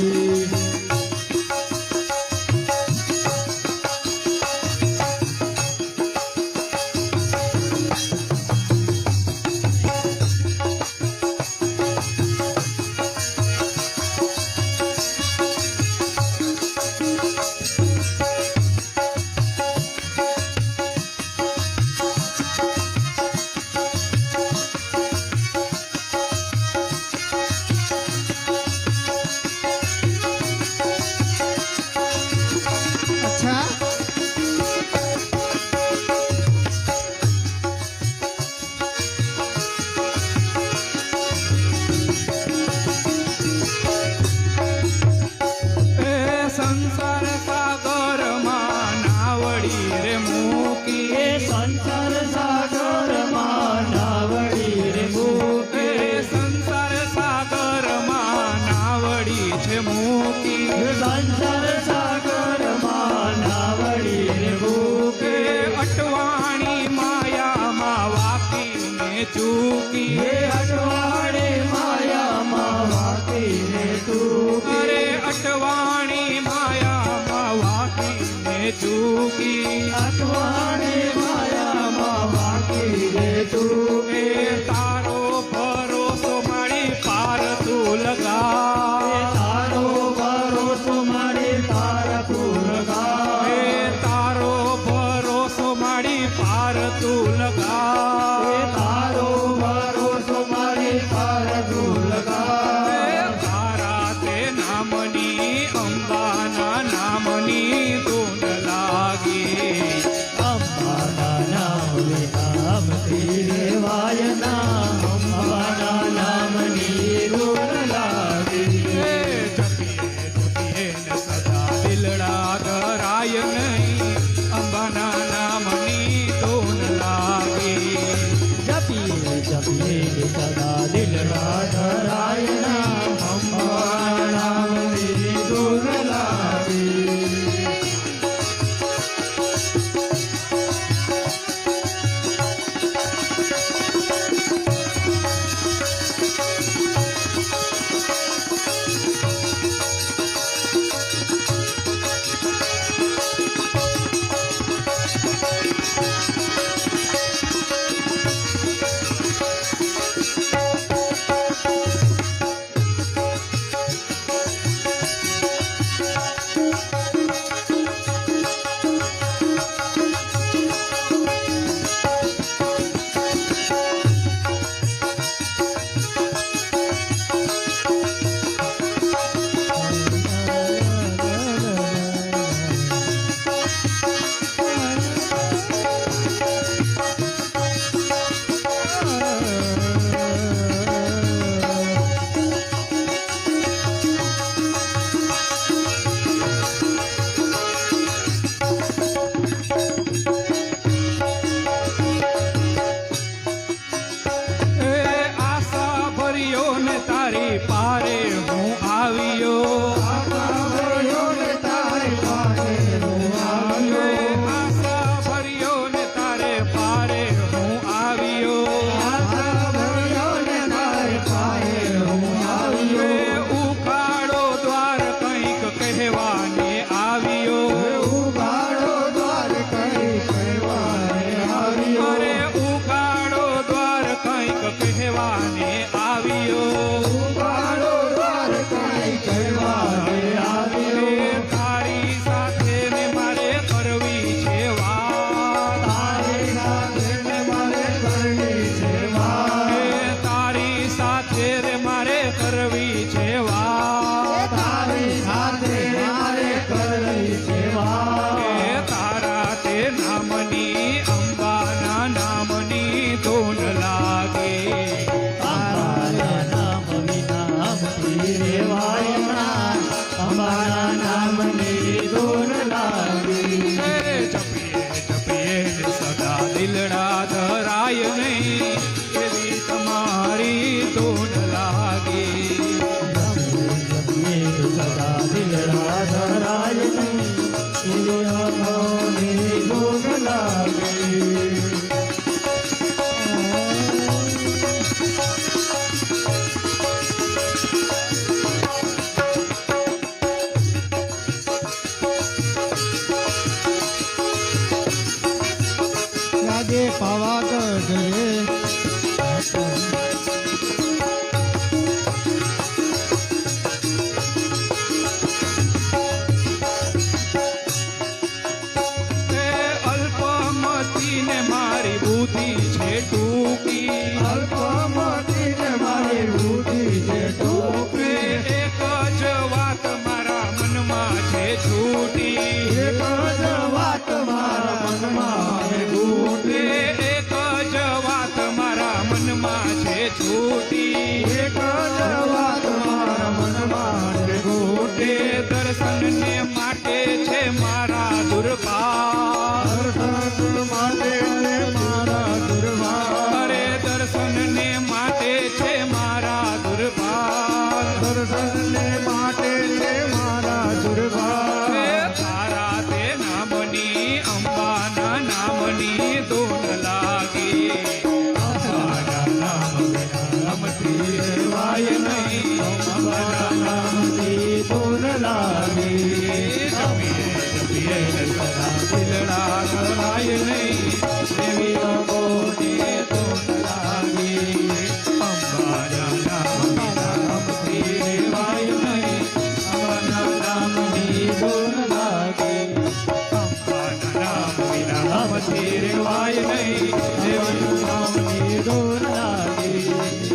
ચૂકી અટવાણી માયામાં વાકી રે તું એ તારો ભરોસો મારી પાર તું લગા તારો ભરોસો મારી પાર તું લગા એ તારો ભરોસો મારી પાર તું લગા તારો ભરોસો મારી પાર તું લગા તારા તે નામની અંબાના નામની ધૂન લાગી અંબાના નામ વિનામ તીરે વાયના અંબાના નામની ધૂન લાગી એ જપીએ જપીએ ને સદા દિલડા ધરાય નહીં અંબાના નામની ધૂન લાગી જપીએ જપીએ સદા દિલડા ધરાય નામ અંબાના નામની ધૂન લાગી એ આશા ભર્યો ને તારી પારે હું આવ્યો એ આશા ભર્યો ને તારે પારે હું આવ્યો એ ઉકાળો દ્વાર કંઈક કહેવાને આવ્યો અરે ઉકાળો દ્વાર કંઈક કહેવાને આવ્યો એ તારી સાથે ને મારે કરવી છે વાત એ તારી સાથે રે મારે કરવી છે વાત એ તારા તે નામની અંબાના નામની ધૂન લાગે અમારા નામની ધૂન લાગી એ જપીએ જપીએ ને સદા દિલડા ધરાય નહીં એવી તમારી ધૂન લાગી સદા દિલડા ધરાય નહીં ધૂન લાગી રાજે પાવાગઢ રે એ અલ્પમતી ને મારી બુદ્ધિ છે ટૂંકી મારી બુદ્ધિ છે એ એક જ વાત મારા મનમાં છે છૂટી વાત મારા મનમાં એ એક જ વાત મારા મનમાં છે છૂટી વાત મારા મનમાં એ દર્શનને માટે છે મારા દુર્ભાગ માટે મારા દુર્ભાગ અરે દર્શનને માટે છે મારા દુર્ભાગ દર્શનને માટે છે મારા દુર્ભાગ એ તારા તે નામની અંબાના નામની ધૂન લાગી અમારા નામ વિના રમતી નહીં દેવનું નામ નિર્દોષ લાગે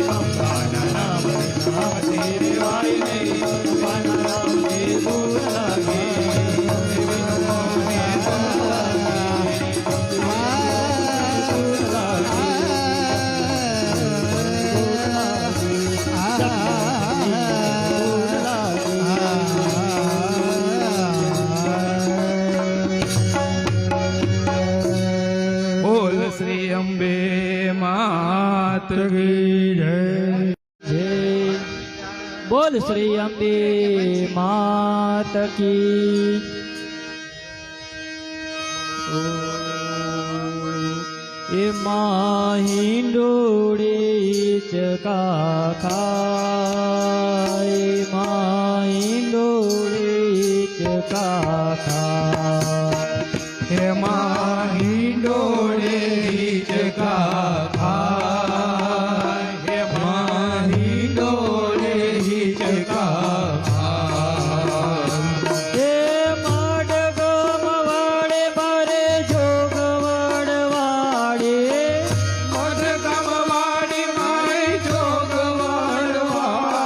અંબાના નામ નામથી રેવાય નહીં અંબાના નામ નિર્દોષ લાગે દેવીનું નામ નિર્દોષ બોલ શ્રી અંબે માત કી જય જય બોલ શ્રી અંબે માત કી એ હિંડોળે ચકા ખાય હિંડોળે ચકા ખાય એમાં હિંડોળે હિંચકા ખાય એમાં હિંડોળે હિંચકા ખાય એ મડગમ વાડે બારે જોગવડ વાડે મઢ ગામ વાડી માય જોગવડ વાડે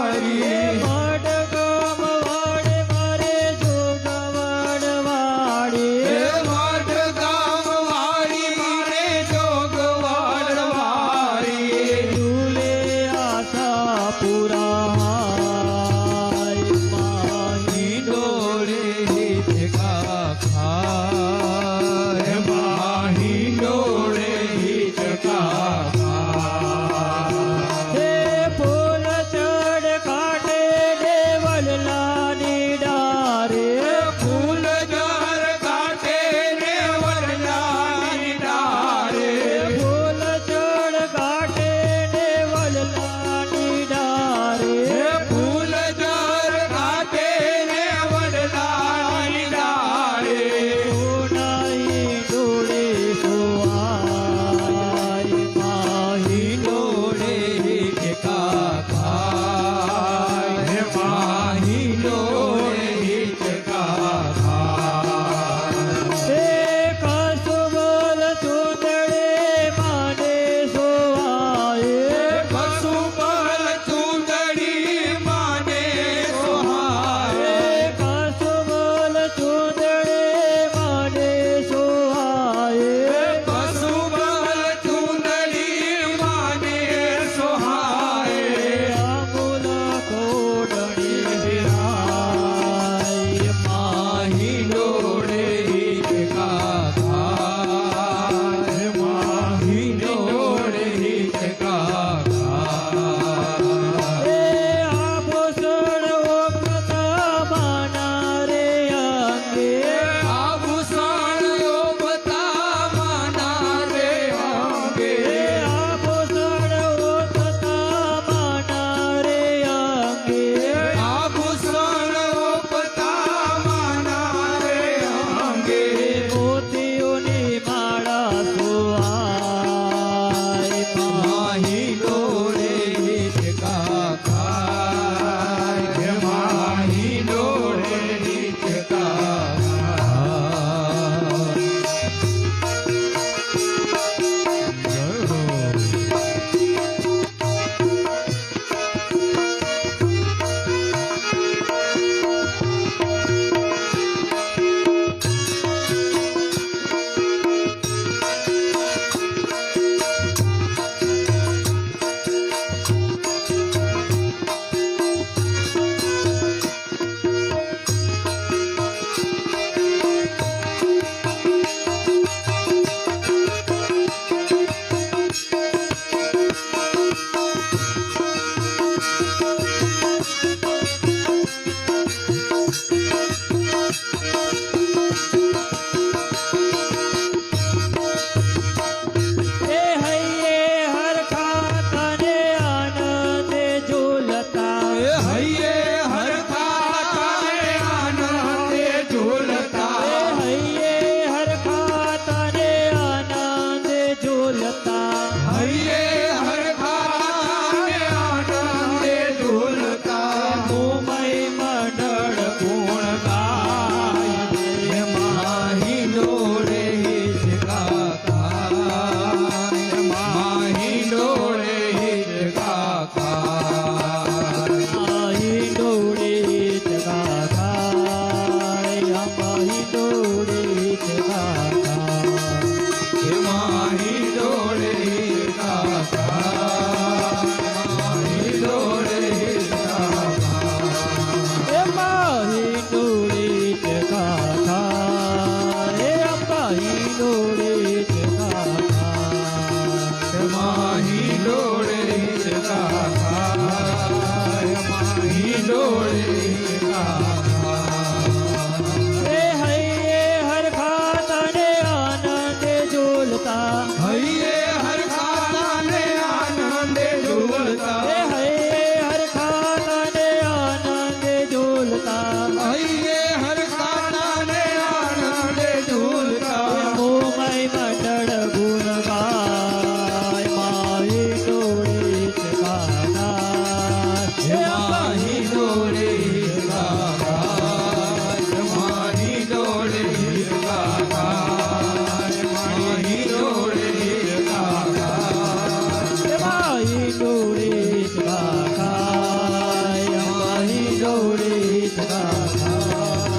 ચકા ખાય અંબા હિંડોળે ચકા ખાય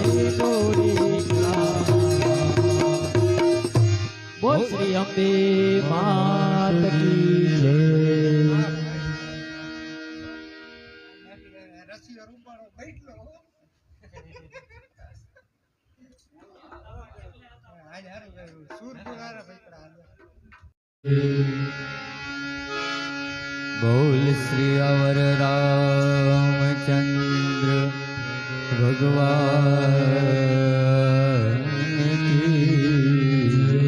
હિંડોળે ચકા ખાય. બોલ શ્રી અંબે માત કી જય. રસિયો રૂપાળો બેઠલો હાલ હારું ગયું સૂર પુરારા બેઠલા બોલ શ્રી અવર રામચંદ્ર ભગવાન કી જય.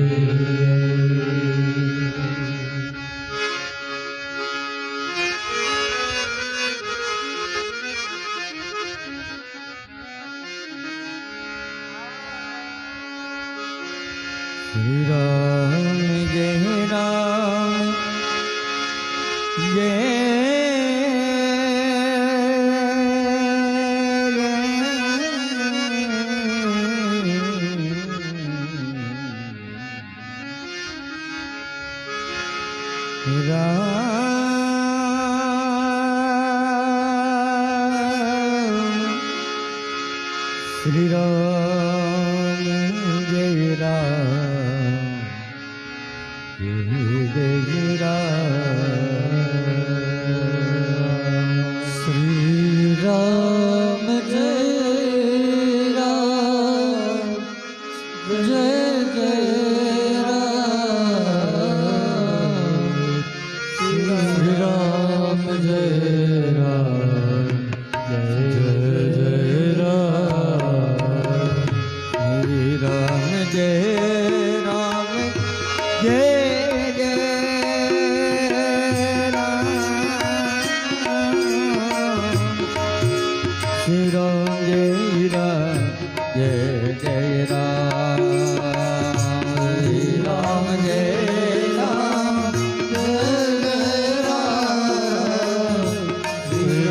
શ્રી રામ જય રામ જય શ્રી રામ જય રામ જય જય રામ. શ્રી રામ જય રામ જય જય રામ. શ્રી રામ જય રામ જય જય રામ. શ્રી રામ જય રામ જય જય રામ. શ્રી રામ જય રામ જય જય રામ. શ્રી રામ જય રામ જય જય રામ. શ્રી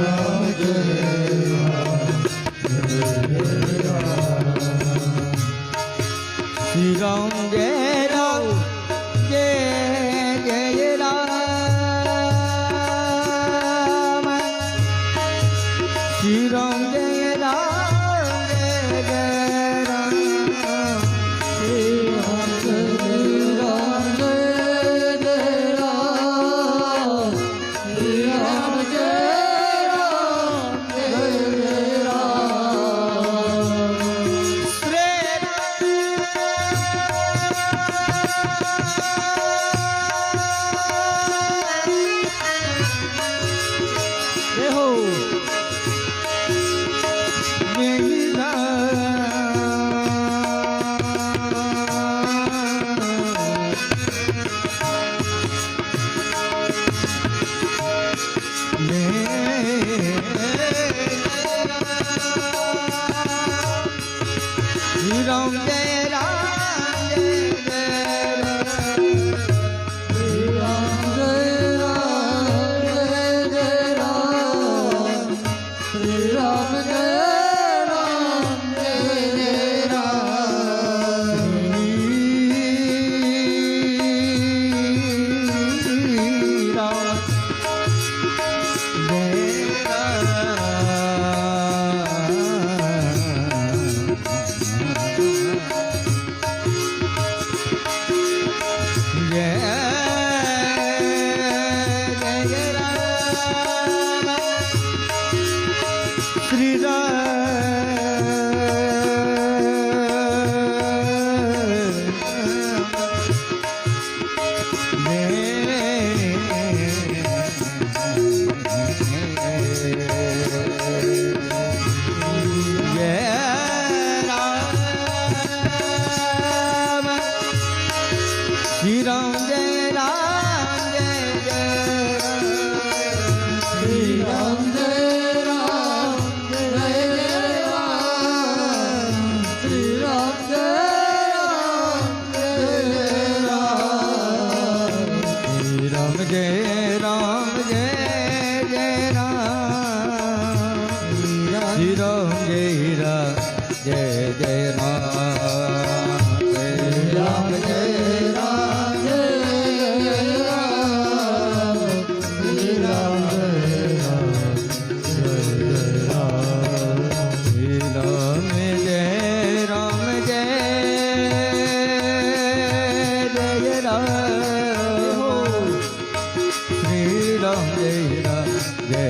જય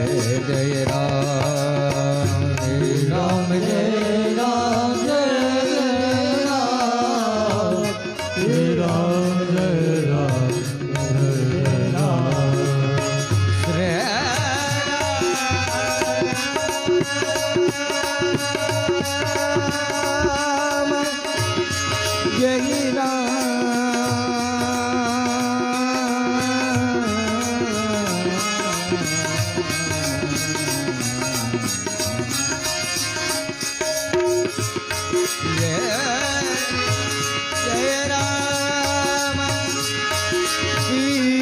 જય રામ રામ જય રામ જય રામ જય રામ જય રામ જય રામ શ્રી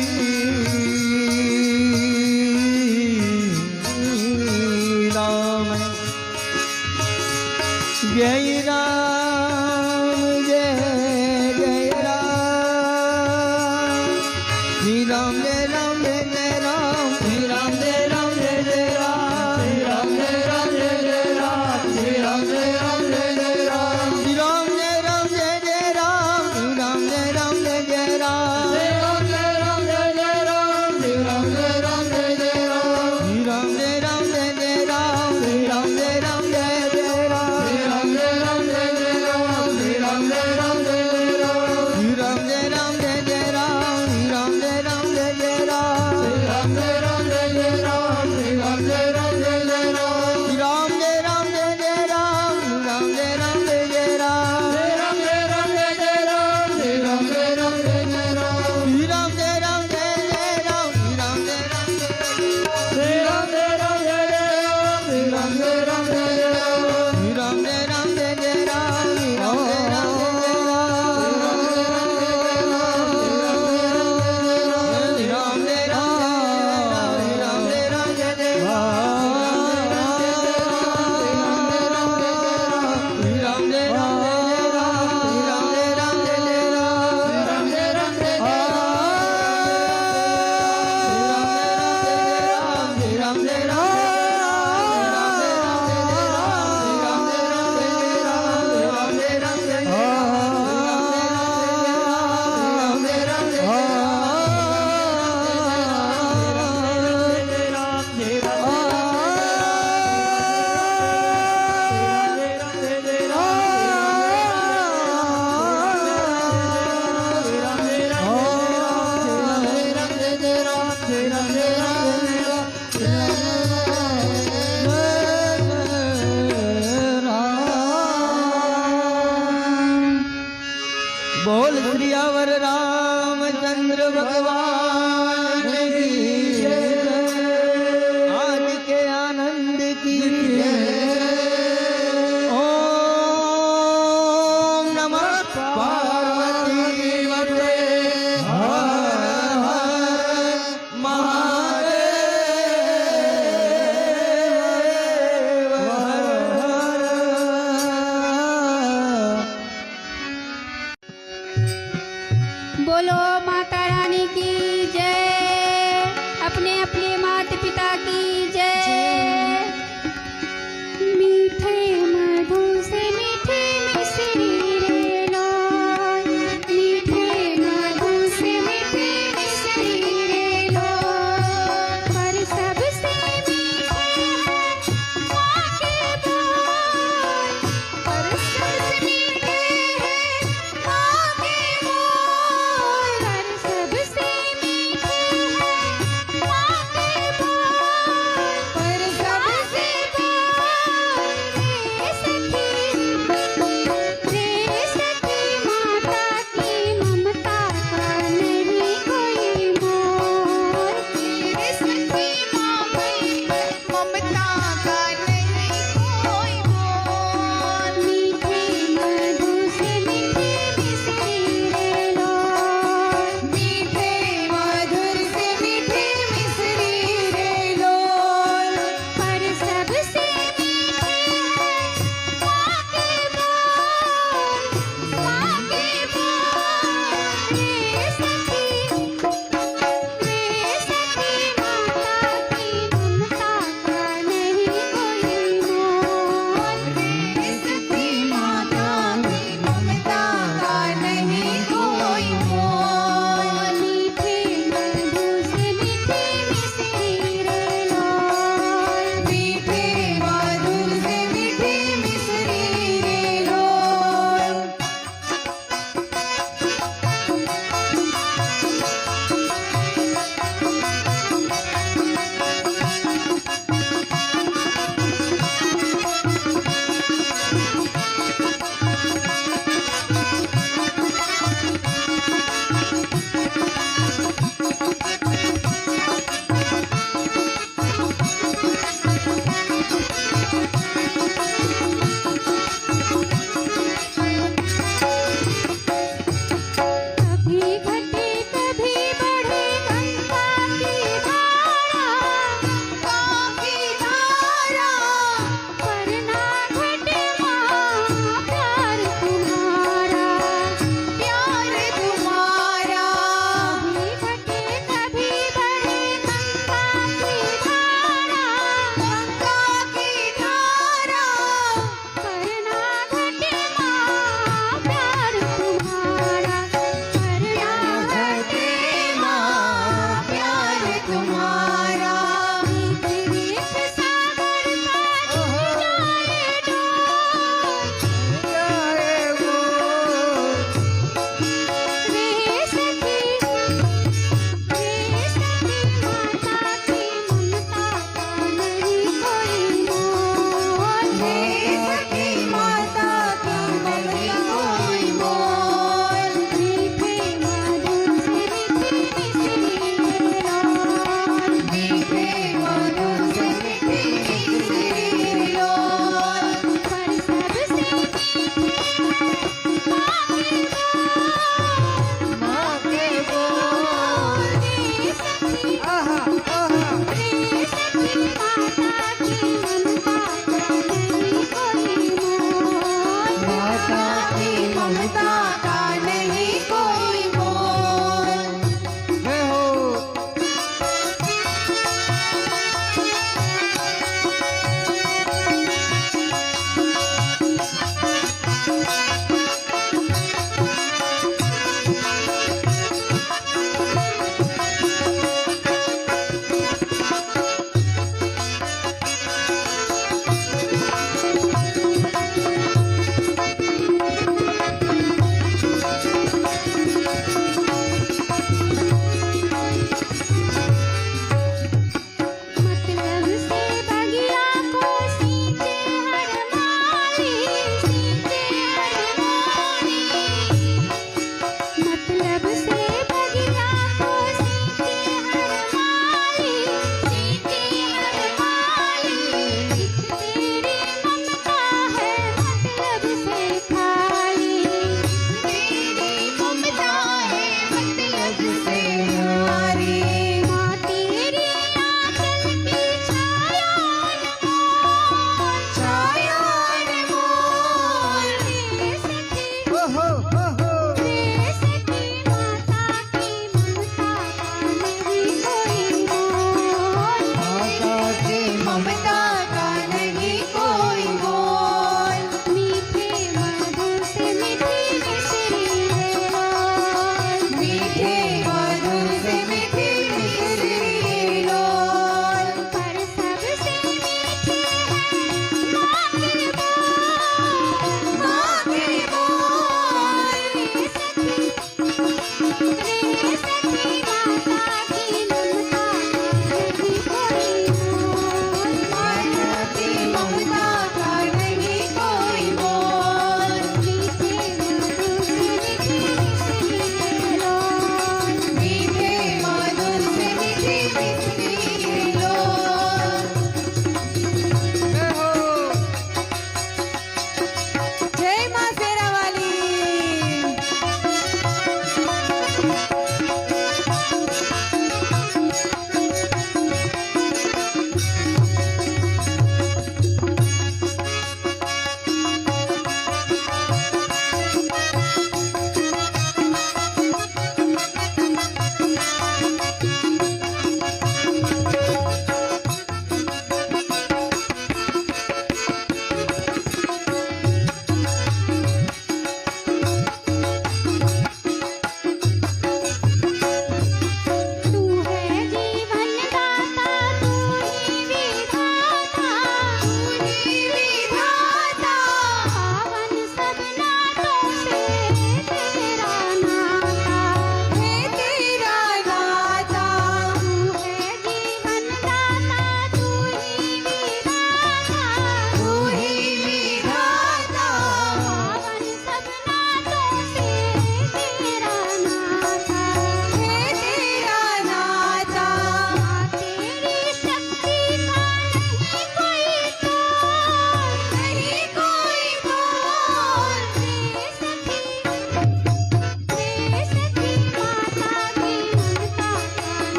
રામ જય જય રામ